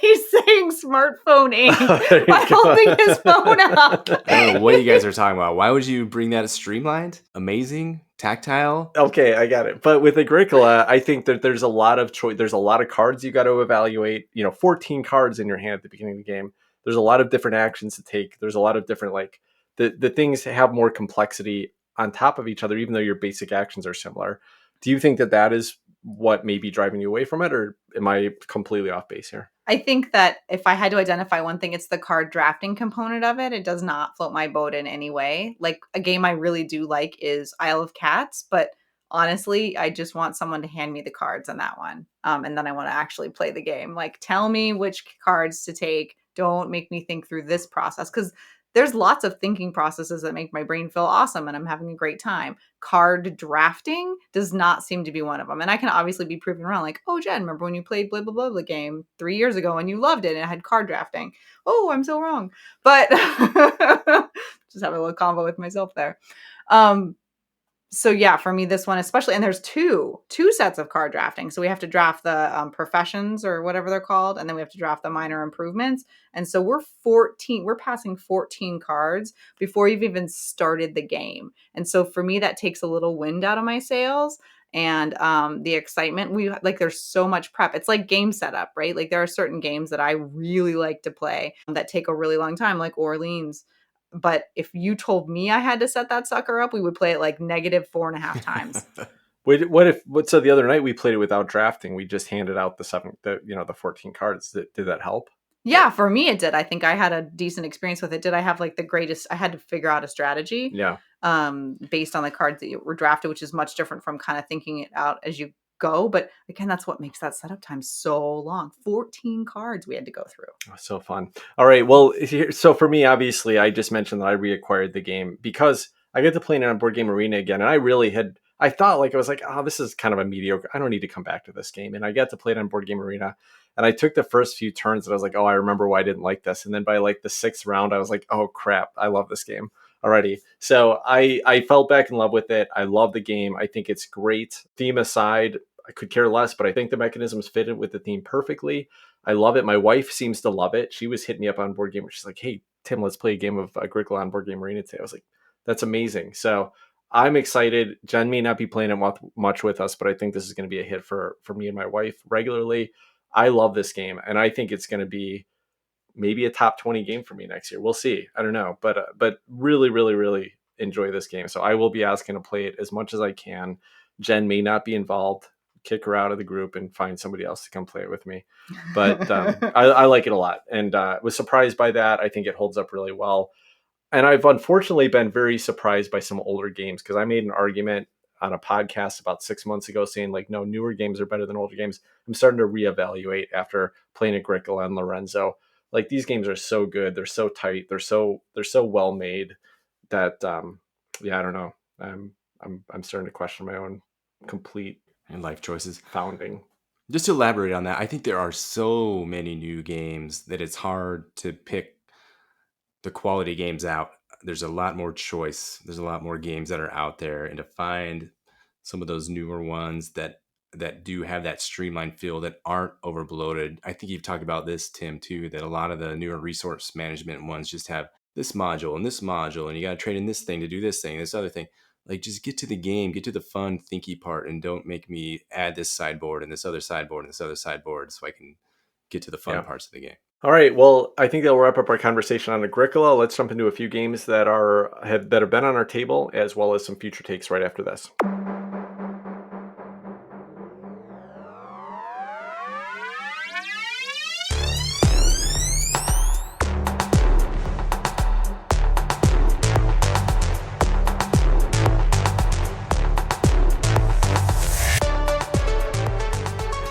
He's saying smartphone ink by holding his phone up. I don't know what you guys are talking about. Why would you bring that as streamlined? Amazing? Tactile? Okay, I got it. But with Agricola, I think that there's a lot of choice. There's a lot of cards you got to evaluate. 14 cards in your hand at the beginning of the game. There's a lot of different actions to take. There's a lot of different, like, the things have more complexity on top of each other, even though your basic actions are similar. Do you think that is what may be driving you away from it, or am I completely off base here? I think that if I had to identify one thing, it's the card drafting component of it. It does not float my boat in any way. Like a game I really do like is Isle of Cats, but honestly, I just want someone to hand me the cards on that one. And then I want to actually play the game. Like, tell me which cards to take. Don't make me think through this process, because there's lots of thinking processes that make my brain feel awesome and I'm having a great time. Card drafting does not seem to be one of them. And I can obviously be proven wrong. Like, oh, Jen, remember when you played blah, blah, blah, the game 3 years ago and you loved it and it had card drafting? Oh, I'm so wrong. But just have a little combo with myself there. So yeah, for me, this one especially, and there's two sets of card drafting. So we have to draft the professions or whatever they're called, and then we have to draft the minor improvements. And so we're passing 14 cards before we've even started the game. And so for me, that takes a little wind out of my sails. And the excitement, there's so much prep. It's like game setup, right? Like there are certain games that I really like to play that take a really long time, like Orleans. But if you told me I had to set that sucker up, we would play it like -4.5 times. So the other night we played it without drafting. We just handed out the 14 cards. Did that help? Yeah, for me it did. I think I had a decent experience with it. Did I have like the greatest? I had to figure out a strategy. Yeah. Based on the cards that were drafted, which is much different from kind of thinking it out as you go. But again, that's what makes that setup time so long. 14 cards we had to go through. Oh, so fun. All right. Well, so for me, obviously, I just mentioned that I reacquired the game because I get to play it on Board Game Arena again. And I thought like I was like, oh, this is kind of a mediocre. I don't need to come back to this game. And I got to play it on Board Game Arena. And I took the first few turns and I was like, oh, I remember why I didn't like this. And then by like the sixth round, I was like, oh crap, I love this game already. So I fell back in love with it. I love the game. I think it's great. Theme aside, I could care less, but I think the mechanisms fit in with the theme perfectly. I love it. My wife seems to love it. She was hitting me up on Board Game. She's like, hey, Tim, let's play a game of Agricola on Board Game Arena today. I was like, that's amazing. So I'm excited. Jen may not be playing it much with us, but I think this is going to be a hit for me and my wife regularly. I love this game, and I think it's going to be maybe a top 20 game for me next year. We'll see. I don't know, but really, really, really enjoy this game. So I will be asking to play it as much as I can. Jen may not be involved. Kick her out of the group and find somebody else to come play it with me. But I like it a lot, and was surprised by that. I think it holds up really well. And I've unfortunately been very surprised by some older games because I made an argument on a podcast about 6 months ago saying like, no, newer games are better than older games. I'm starting to reevaluate after playing Agricola and Lorenzo. Like these games are so good. They're so tight. They're so well made that, yeah, I don't know. I'm starting to question my own complete And life choices. founding. Just to elaborate on that, I think there are so many new games that it's hard to pick the quality games out. There's a lot more choice. There's a lot more games that are out there, and to find some of those newer ones that do have that streamlined feel that aren't over bloated. I think you've talked about this, Tim, too, that a lot of the newer resource management ones just have this module and this module, and you got to trade in this thing to do this thing, this other thing. Like, just get to the game, get to the fun, thinky part, and don't make me add this sideboard and this other sideboard and this other sideboard so I can get to the fun parts of the game. All right. Well, I think that'll wrap up our conversation on Agricola. Let's jump into a few games that have been on our table, as well as some future takes right after this.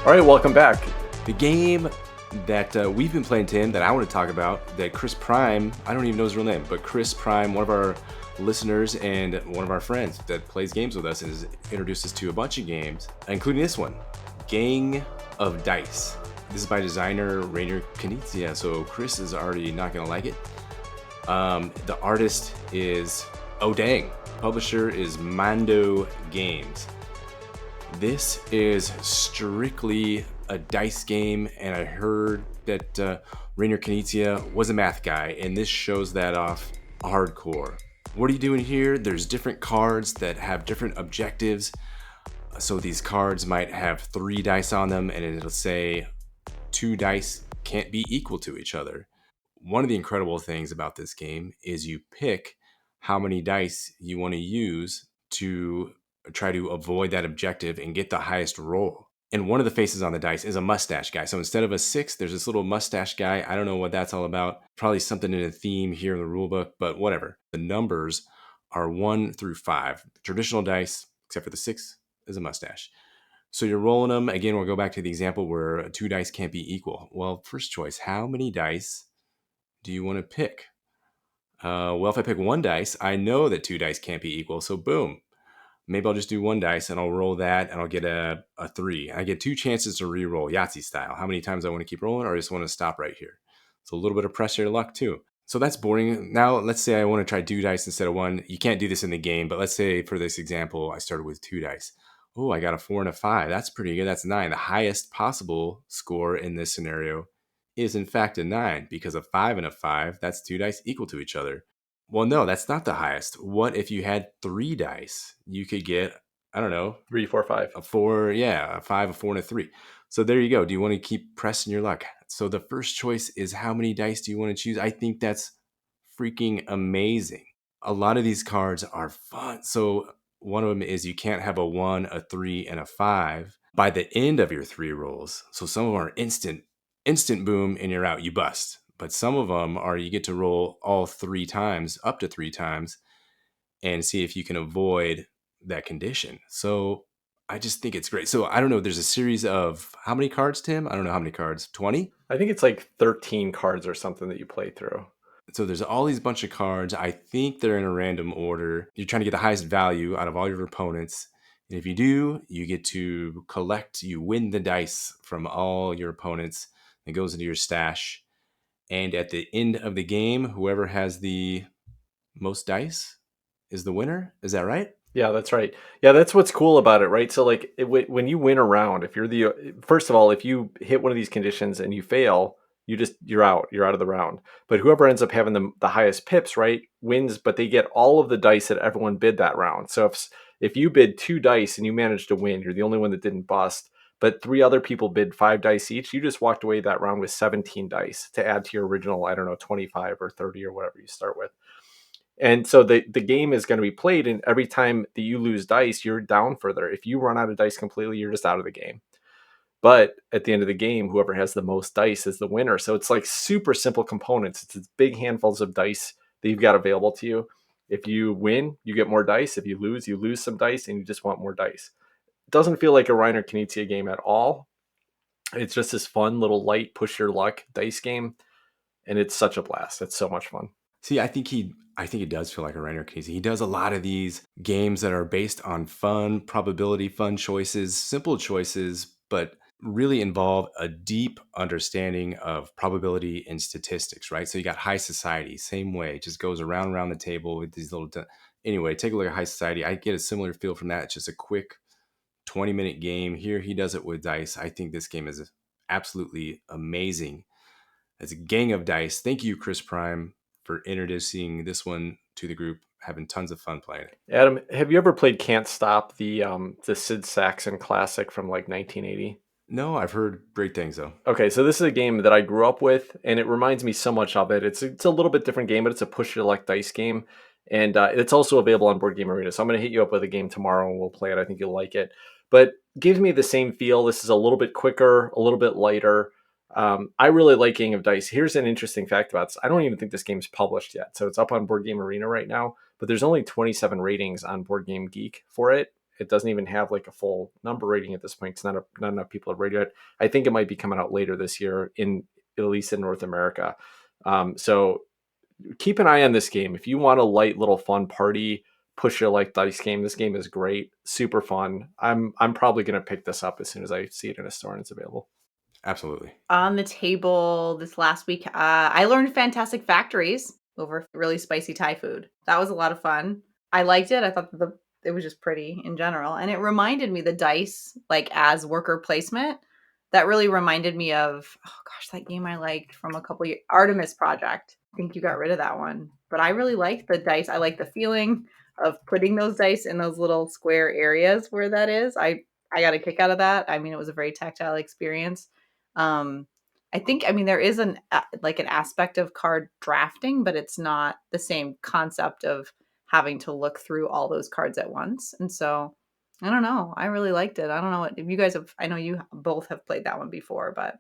All right, welcome back. The game that we've been playing, Tim, that I want to talk about, that Chris Prime, I don't even know his real name, but Chris Prime, one of our listeners and one of our friends that plays games with us and has introduced us to a bunch of games, including this one, Gang of Dice. This is by designer Rainer Knizia, so Chris is already not going to like it. The artist is Odang. Publisher is Mando Games. This is strictly a dice game, and I heard that Rainer Knizia was a math guy, and this shows that off hardcore. What are you doing here? There's different cards that have different objectives. So these cards might have 3 dice on them, and it'll say 2 dice can't be equal to each other. One of the incredible things about this game is you pick how many dice you want to use to try to avoid that objective and get the highest roll. And one of the faces on the dice is a mustache guy. So instead of a 6, there's this little mustache guy. I don't know what that's all about. Probably something in a theme here in the rule book, but whatever. The numbers are 1 through 5. Traditional dice, except for the 6, is a mustache. So you're rolling them. Again, we'll go back to the example where 2 dice can't be equal. Well, first choice, how many dice do you want to pick? Well, if I pick 1 dice, I know that 2 dice can't be equal. So boom. Maybe I'll just do 1 dice and I'll roll that and I'll get a 3. I get 2 chances to re-roll, Yahtzee style. How many times I want to keep rolling, or I just want to stop right here. So a little bit of pressure luck too. So that's boring. Now let's say I want to try 2 dice instead of 1. You can't do this in the game, but let's say for this example, I started with 2 dice. Oh, I got a 4 and a 5. That's pretty good. That's 9. The highest possible score in this scenario is in fact a 9, because a 5 and a 5, that's 2 dice equal to each other. Well, no, that's not the highest. What if you had 3 dice? You could get, I don't know, 3, 4, 5. a 4, a 5, a 4, and a 3. So there you go. Do you want to keep pressing your luck? So the first choice is how many dice do you want to choose? I think that's freaking amazing. A lot of these cards are fun. So one of them is you can't have a 1, a 3, and a 5 by the end of your 3 rolls. So some of them are instant boom, and you're out, you bust. But some of them are you get to roll all 3 times, up to 3 times, and see if you can avoid that condition. So I just think it's great. So I don't know, there's a series of how many cards, Tim? I don't know how many cards, 20? I think it's like 13 cards or something that you play through. So there's all these bunch of cards. I think they're in a random order. You're trying to get the highest value out of all your opponents. And if you do, you get to collect, you win the dice from all your opponents. It goes into your stash. And at the end of the game, whoever has the most dice is the winner. Is that right? Yeah, that's right. Yeah, that's what's cool about it, right? So like when you win a round, if you're first of all, if you hit one of these conditions and you fail, you're out. You're out of the round. But whoever ends up having the highest pips, right, wins, but they get all of the dice that everyone bid that round. So if you bid 2 dice and you managed to win, you're the only one that didn't bust. But 3 other people bid 5 dice each. You just walked away that round with 17 dice to add to your original, I don't know, 25 or 30 or whatever you start with. And so the game is going to be played, and every time that you lose dice, you're down further. If you run out of dice completely, you're just out of the game. But at the end of the game, whoever has the most dice is the winner. So it's like super simple components. It's big handfuls of dice that you've got available to you. If you win, you get more dice. If you lose some dice, and you just want more dice. It doesn't feel like a Reiner Knizia game at all. It's just this fun little light push your luck dice game, and it's such a blast. It's so much fun. See, I think it does feel like a Reiner Casey. He does a lot of these games that are based on fun, probability, fun choices, simple choices, but really involve a deep understanding of probability and statistics, right? So you got High Society, same way, it just goes around the table with these little. Anyway, take a look at High Society. I get a similar feel from that. It's just a quick 20-minute game. Here he does it with dice. I think this game is absolutely amazing. It's a gang of dice. Thank you, Chris Prime, for introducing this one to the group. Having tons of fun playing it. Adam, have you ever played Can't Stop, the Sid Saxon classic from like 1980? No, I've heard great things though. Okay, so this is a game that I grew up with, and it reminds me so much of it. It's a little bit different game, but it's a push your luck dice game, and it's also available on Board Game Arena. So I'm going to hit you up with a game tomorrow, and we'll play it. I think you'll like it. But gives me the same feel. This is a little bit quicker, a little bit lighter. I really like Gang of Dice. Here's an interesting fact about this. I don't even think this game's published yet, so it's up on Board Game Arena right now. But there's only 27 ratings on Board Game Geek for it. It doesn't even have like a full number rating at this point. It's not enough people have rated it. I think it might be coming out later this year, at least in North America. So keep an eye on this game. If you want a light little fun party, push your like dice game, this game is great, super fun. I'm probably going to pick this up as soon as I see it in a store and it's available. Absolutely. On the table this last week, I learned Fantastic Factories over really spicy Thai food. That was a lot of fun. I liked it. I thought it was just pretty in general. And it reminded me the dice, like as worker placement, that really reminded me of, oh gosh, that game I liked from a couple years, Artemis Project. I think you got rid of that one. But I really liked the dice. I like the feeling of putting those dice in those little square areas where that is. I got a kick out of that. I mean, it was a very tactile experience. I mean, there is an aspect of card drafting, but it's not the same concept of having to look through all those cards at once. And so I don't know. I really liked it. I don't know what if you guys have. I know you both have played that one before, but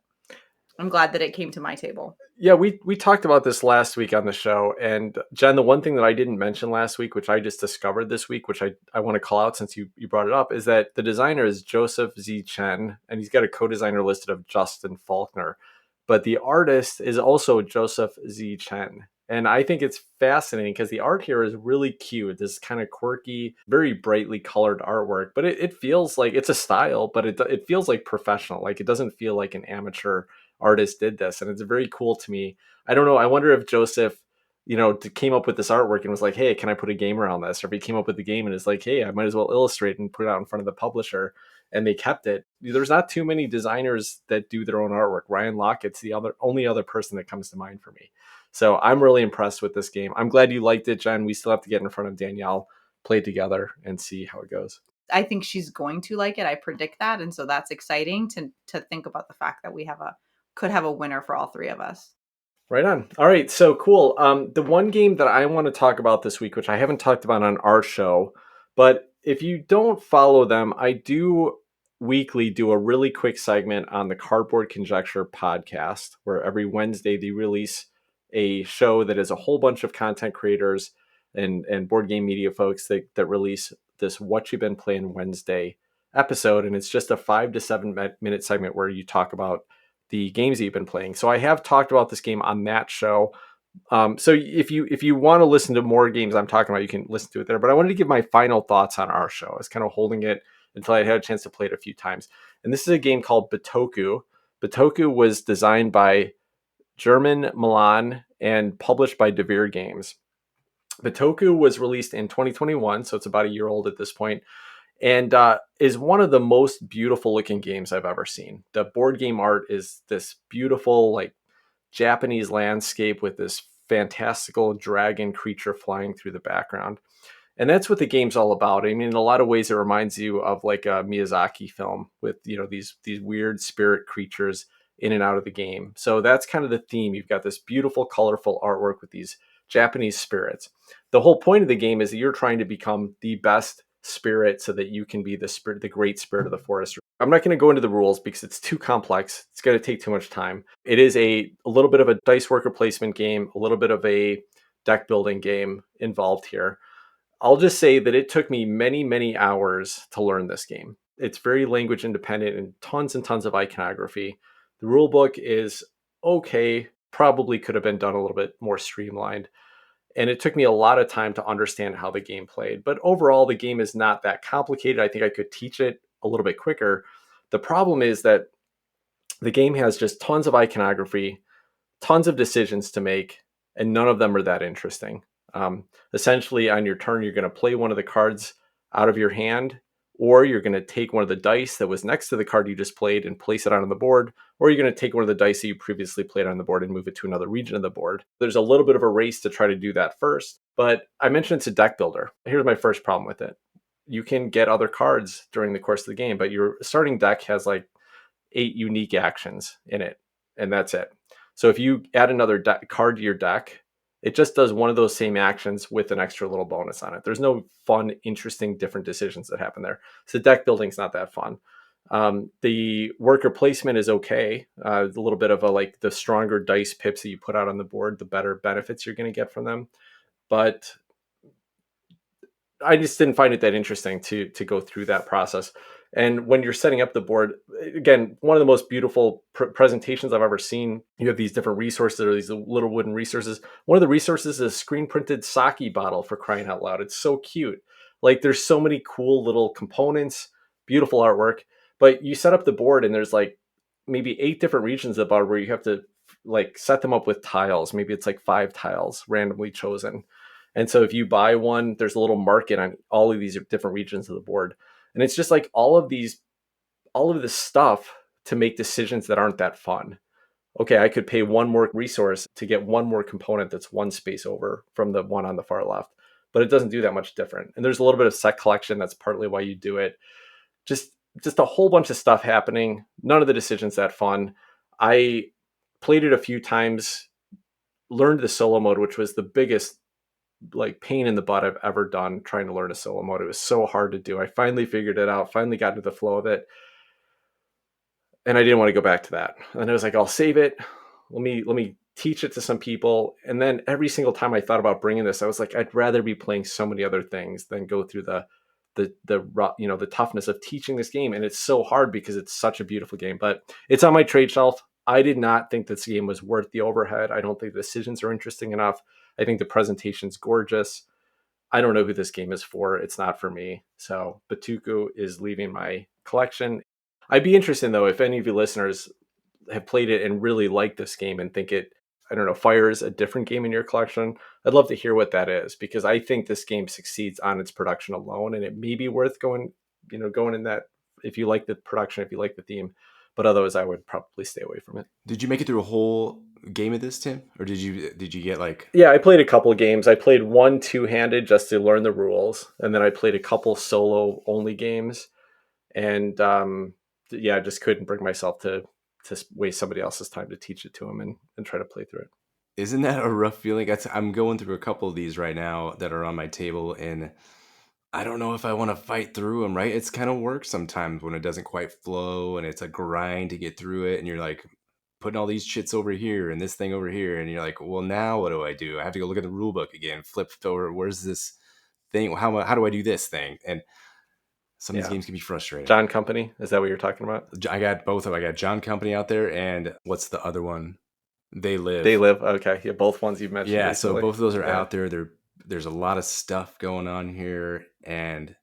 I'm glad that it came to my table. Yeah, we talked about this last week on the show. And Jen, the one thing that I didn't mention last week, which I just discovered this week, which I want to call out since you brought it up, is that the designer is Joseph Z. Chen, and he's got a co-designer listed of Justin Faulkner. But the artist is also Joseph Z. Chen. And I think it's fascinating because the art here is really cute. This kind of quirky, very brightly colored artwork. But it feels like it's a style, but it feels like professional. Like it doesn't feel like an amateur artist did this. And it's very cool to me. I don't know. I wonder if Joseph, came up with this artwork and was like, hey, can I put a game around this? Or if he came up with the game and is like, hey, I might as well illustrate and put it out in front of the publisher. And they kept it. There's not too many designers that do their own artwork. Ryan Lockett's the only other person that comes to mind for me. So I'm really impressed with this game. I'm glad you liked it, Jen. We still have to get in front of Danielle, play it together, and see how it goes. I think she's going to like it. I predict that, and so that's exciting to think about the fact that we could have a winner for all three of us. Right on. All right, so cool. The one game that I want to talk about this week, which I haven't talked about on our show, but if you don't follow them, I do weekly do a really quick segment on the Cardboard Conjecture podcast, where every Wednesday they release a show that is a whole bunch of content creators and board game media folks that release this What You've Been Playing Wednesday episode. And it's just a 5 to 7 minute segment where you talk about the games that you've been playing. So I have talked about this game on that show. So if you want to listen to more games I'm talking about, you can listen to it there. But I wanted to give my final thoughts on our show. I was kind of holding it until I had a chance to play it a few times. And this is a game called Bitoku. Bitoku was designed by German Milan and published by Devere Games. Bitoku was released in 2021, so it's about a year old at this point, and is one of the most beautiful looking games I've ever seen. The board game art is this beautiful, like Japanese landscape with this fantastical dragon creature flying through the background. And that's what the game's all about. I mean, in a lot of ways, it reminds you of like a Miyazaki film with, these weird spirit creatures in and out of the game. So that's kind of the theme. You've got this beautiful, colorful artwork with these Japanese spirits. The whole point of the game is that you're trying to become the best spirit so that you can be the spirit, the great spirit of the forest. I'm not going to go into the rules because it's too complex. It's going to take too much time. It is a little bit of a dice worker placement game, a little bit of a deck building game involved here. I'll just say that it took me many, many hours to learn this game. It's very language independent and tons of iconography. The rule book is okay, probably could have been done a little bit more streamlined. And it took me a lot of time to understand how the game played. But overall, the game is not that complicated. I think I could teach it a little bit quicker. The problem is that the game has just tons of iconography, tons of decisions to make, and none of them are that interesting. Essentially, on your turn, you're going to play one of the cards out of your hand, or you're going to take one of the dice that was next to the card you just played and place it on the board, or you're going to take one of the dice that you previously played on the board and move it to another region of the board. There's a little bit of a race to try to do that first, but I mentioned it's a deck builder. Here's my first problem with it. You can get other cards during the course of the game, but your starting deck has like 8 unique actions in it, and that's it. So if you add another card to your deck, it just does one of those same actions with an extra little bonus on it. There's no fun, interesting, different decisions that happen there. So deck building's not that fun. The worker placement is okay. A little bit of like the stronger dice pips that you put out on the board, the better benefits you're going to get from them. But I just didn't find it that interesting to go through that process. And when you're setting up the board, again, one of the most beautiful presentations I've ever seen. You have these different resources, or these little wooden resources. One of the resources is a screen printed sake bottle, for crying out loud. It's so cute. Like there's so many cool little components, beautiful artwork. But you set up the board and there's like maybe 8 different regions of the board where you have to like set them up with tiles. Maybe it's like 5 tiles randomly chosen. And so if you buy one, there's a little market on all of these different regions of the board. And it's just like all of this stuff to make decisions that aren't that fun. Okay, I could pay one more resource to get one more component that's one space over from the one on the far left, but it doesn't do that much different. And there's a little bit of set collection. That's partly why you do it. Just a whole bunch of stuff happening. None of the decisions that fun. I played it a few times, learned the solo mode, which was the biggest like pain in the butt I've ever done trying to learn a solo mode. It was so hard to do. I finally figured it out, finally got into the flow of it. And I didn't want to go back to that. And I was like, I'll save it. Let me teach it to some people. And then every single time I thought about bringing this, I was like, I'd rather be playing so many other things than go through the toughness of teaching this game. And it's so hard because it's such a beautiful game, but it's on my trade shelf. I did not think this game was worth the overhead. I don't think the decisions are interesting enough. I think the presentation's gorgeous. I don't know who this game is for. It's not for me. So Bitoku is leaving my collection. I'd be interested though, if any of you listeners have played it and really like this game and think it, I don't know, fires a different game in your collection. I'd love to hear what that is, because I think this game succeeds on its production alone, and it may be worth going in that, if you like the production, if you like the theme. But otherwise, I would probably stay away from it. Did you make it through a whole game of this, Tim? Or did you get like... Yeah, I played a couple of games. I played one two-handed just to learn the rules. And then I played a couple solo-only games. And I just couldn't bring myself to waste somebody else's time to teach it to them and try to play through it. Isn't that a rough feeling? I'm going through a couple of these right now that are on my table, and I don't know if I want to fight through them, right? It's kind of work sometimes when it doesn't quite flow and it's a grind to get through it. And you're like putting all these shits over here and this thing over here. And you're like, well, now what do? I have to go look at the rule book again, flip over. Where's this thing? How do I do this thing? And some of these games can be frustrating. John Company, is that what you're talking about? I got both of them. I got John Company out there, and what's the other one? They Live. Okay. Yeah, both ones you've mentioned. Yeah, recently. So both of those are out there. There's a lot of stuff going on here, and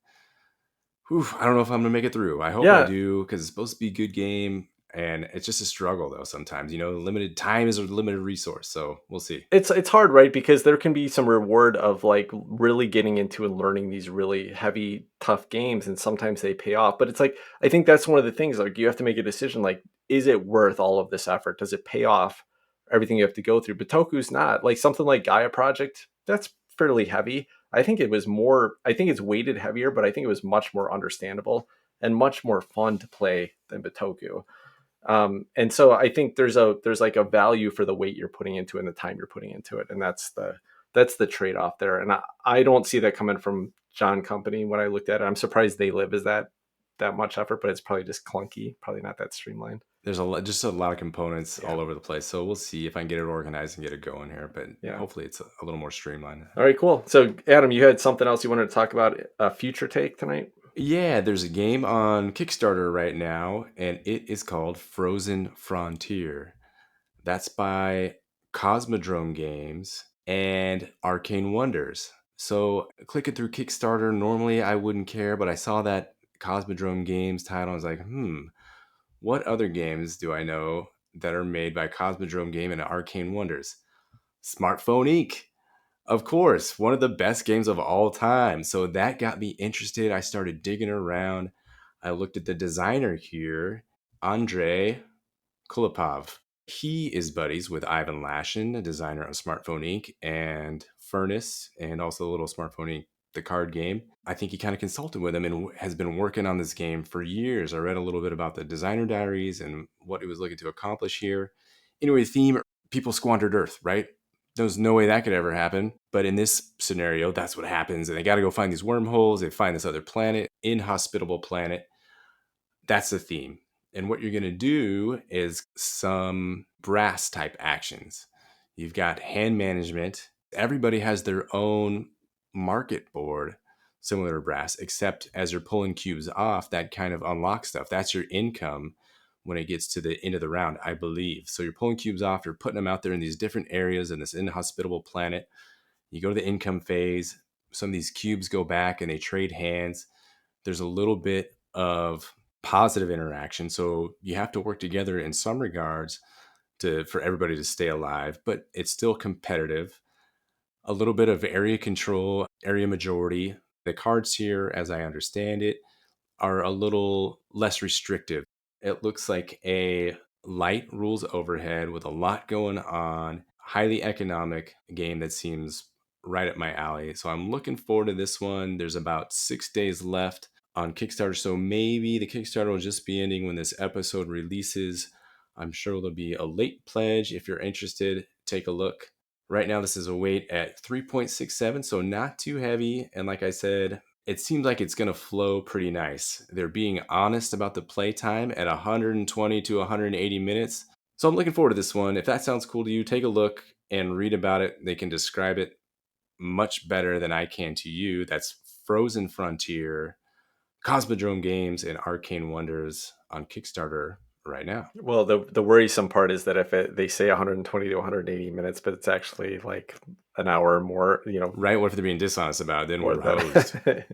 Whew, I don't know if I'm gonna make it through. I hope I Yeah, do because it's supposed to be a good game, and it's just a struggle though. Sometimes, limited time is a limited resource, so we'll see. it's hard, right? Because there can be some reward of like really getting into and learning these really heavy, tough games, and sometimes they pay off. But it's like I think that's one of the things. Like you have to make a decision. Like, is it worth all of this effort? Does it pay off everything you have to go through? Bitoku's not like something like Gaia Project. That's fairly heavy. I think it was more. I think it's weighted heavier, but I think it was much more understandable and much more fun to play than Bitoku. And so I think there's like a value for the weight you're putting into it and the time you're putting into it, and that's the trade-off there. And I don't see that coming from John Company when I looked at it. I'm surprised they live is that much effort, but it's probably just clunky, probably not that streamlined. There's just a lot of components Yeah, all over the place, so we'll see if I can get it organized and get it going here. But yeah. hopefully, it's a little more streamlined. All right, cool. So Adam, you had something else you wanted to talk about a future take tonight? Yeah, there's a game on Kickstarter right now, and it is called Frozen Frontier. That's by Cosmodrome Games and Arcane Wonders. So clicking through Kickstarter, normally I wouldn't care, but I saw that Cosmodrome Games title. I was like, what other games do I know that are made by Cosmodrome Game and Arcane Wonders? Smartphone Inc. Of course, one of the best games of all time. So that got me interested. I started digging around. I looked at the designer here, Andrei Kulipov. He is buddies with Ivan Lashin, a designer of Smartphone Inc. and Furnace, and also Little Smartphone Inc., the card game. I think he kind of consulted with him and has been working on this game for years. I read a little bit about the designer diaries and what he was looking to accomplish here. Anyway, the theme, people squandered Earth, right? There's no way that could ever happen. But in this scenario, that's what happens. And they got to go find these wormholes. They find this other planet, inhospitable planet. That's the theme. And what you're going to do is some brass type actions. You've got hand management. Everybody has their own market board, similar to brass, except as you're pulling cubes off, that kind of unlocks stuff. That's your income when it gets to the end of the round, I believe. So you're pulling cubes off, you're putting them out there in these different areas in this inhospitable planet. You go to the income phase. Some of these cubes go back and they trade hands. There's a little bit of positive interaction. So you have to work together in some regards for everybody to stay alive, but it's still competitive. A little bit of area control, area majority. The cards here, as I understand it, are a little less restrictive. It looks like a light rules overhead with a lot going on, highly economic game that seems right up my alley. So I'm looking forward to this one. There's about 6 days left on Kickstarter. So maybe the Kickstarter will just be ending when this episode releases. I'm sure there'll be a late pledge. If you're interested, take a look. Right now, this is a weight at 3.67, so not too heavy. And like I said, it seems like it's going to flow pretty nice. They're being honest about the playtime at 120 to 180 minutes. So I'm looking forward to this one. If that sounds cool to you, take a look and read about it. They can describe it much better than I can to you. That's Frozen Frontier, Cosmodrome Games, and Arcane Wonders on Kickstarter right now. Well, the worrisome part is that if they say 120 to 180 minutes, but it's actually like an hour or more, Right? What if they're being dishonest about it? Then more we're hosed. than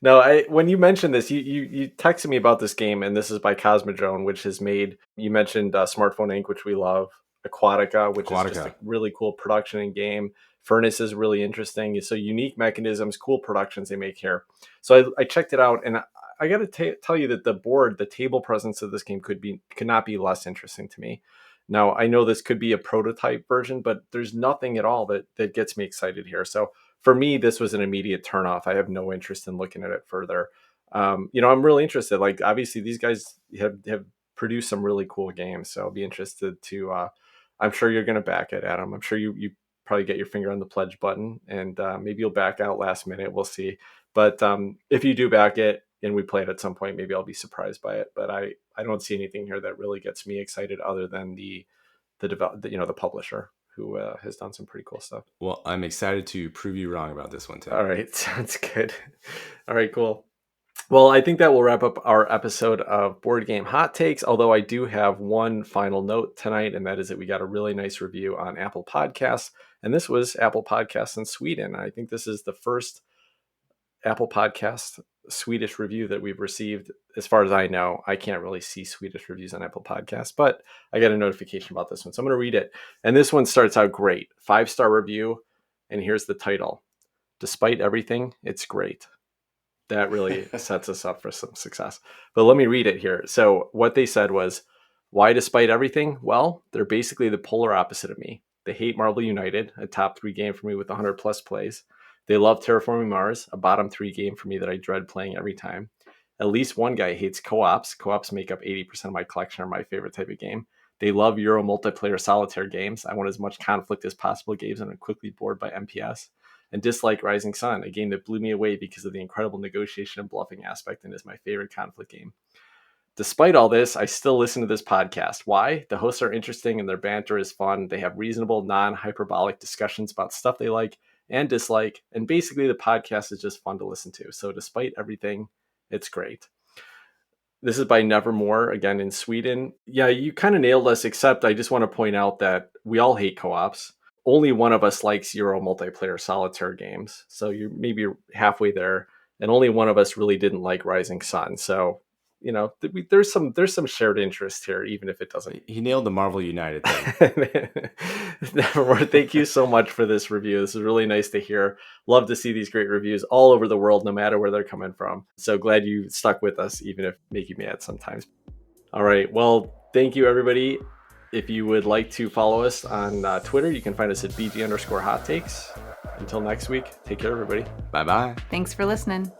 No, when you mentioned this, you texted me about this game, and this is by Cosmodrome, which has made. You mentioned Smartphone Inc., which we love, Aquatica, which is just a Aquatica. really cool production and game. Furnace is really interesting. So unique mechanisms, cool productions they make here. So I checked it out, and I got to tell you that the table presence of this game could not be less interesting to me. Now I know this could be a prototype version, but there's nothing at all that gets me excited here. So for me, this was an immediate turnoff. I have no interest in looking at it further. I'm really interested. Like obviously, these guys have produced some really cool games, so I'll be interested to. I'm sure you're going to back it, Adam. I'm sure you probably get your finger on the pledge button, and maybe you'll back out last minute. We'll see. But if you do back it and we play it at some point, maybe I'll be surprised by it. But I don't see anything here that really gets me excited other than the publisher who has done some pretty cool stuff. Well, I'm excited to prove you wrong about this one, Tim. All right, sounds good. All right, cool. Well, I think that will wrap up our episode of Board Game Hot Takes, although I do have one final note tonight, and that is that we got a really nice review on Apple Podcasts, and this was Apple Podcasts in Sweden. I think this is the first Apple Podcast Swedish review that we've received. As far as I know, I can't really see Swedish reviews on Apple Podcasts, but I got a notification about this one. So I'm going to read it. And this one starts out great. 5-star review. And here's the title. Despite everything, it's great. That really sets us up for some success. But let me read it here. So what they said was, why despite everything? Well, they're basically the polar opposite of me. They hate Marvel United, a top 3 game for me with 100 plus plays. They love Terraforming Mars, a bottom 3 game for me that I dread playing every time. At least one guy hates co-ops. Co-ops make up 80% of my collection, are my favorite type of game. They love Euro multiplayer solitaire games. I want as much conflict as possible games, and I'm quickly bored by MPS. And dislike Rising Sun, a game that blew me away because of the incredible negotiation and bluffing aspect and is my favorite conflict game. Despite all this, I still listen to this podcast. Why? The hosts are interesting and their banter is fun. They have reasonable, non-hyperbolic discussions about stuff they like and dislike. And basically, the podcast is just fun to listen to. So despite everything, it's great. This is by Nevermore, again in Sweden. Yeah, you kind of nailed us, except I just want to point out that we all hate co-ops. Only one of us likes Euro multiplayer solitaire games. So you're maybe halfway there. And only one of us really didn't like Rising Sun. So, there's some shared interest here, even if it doesn't. He nailed the Marvel United thing. Nevermore, thank you so much for this review. This is really nice to hear. Love to see these great reviews all over the world, no matter where they're coming from. So glad you stuck with us, even if making me mad sometimes. All right. Well, thank you, everybody. If you would like to follow us on Twitter, you can find us at BG_hot takes. Until next week, take care, everybody. Bye-bye. Thanks for listening.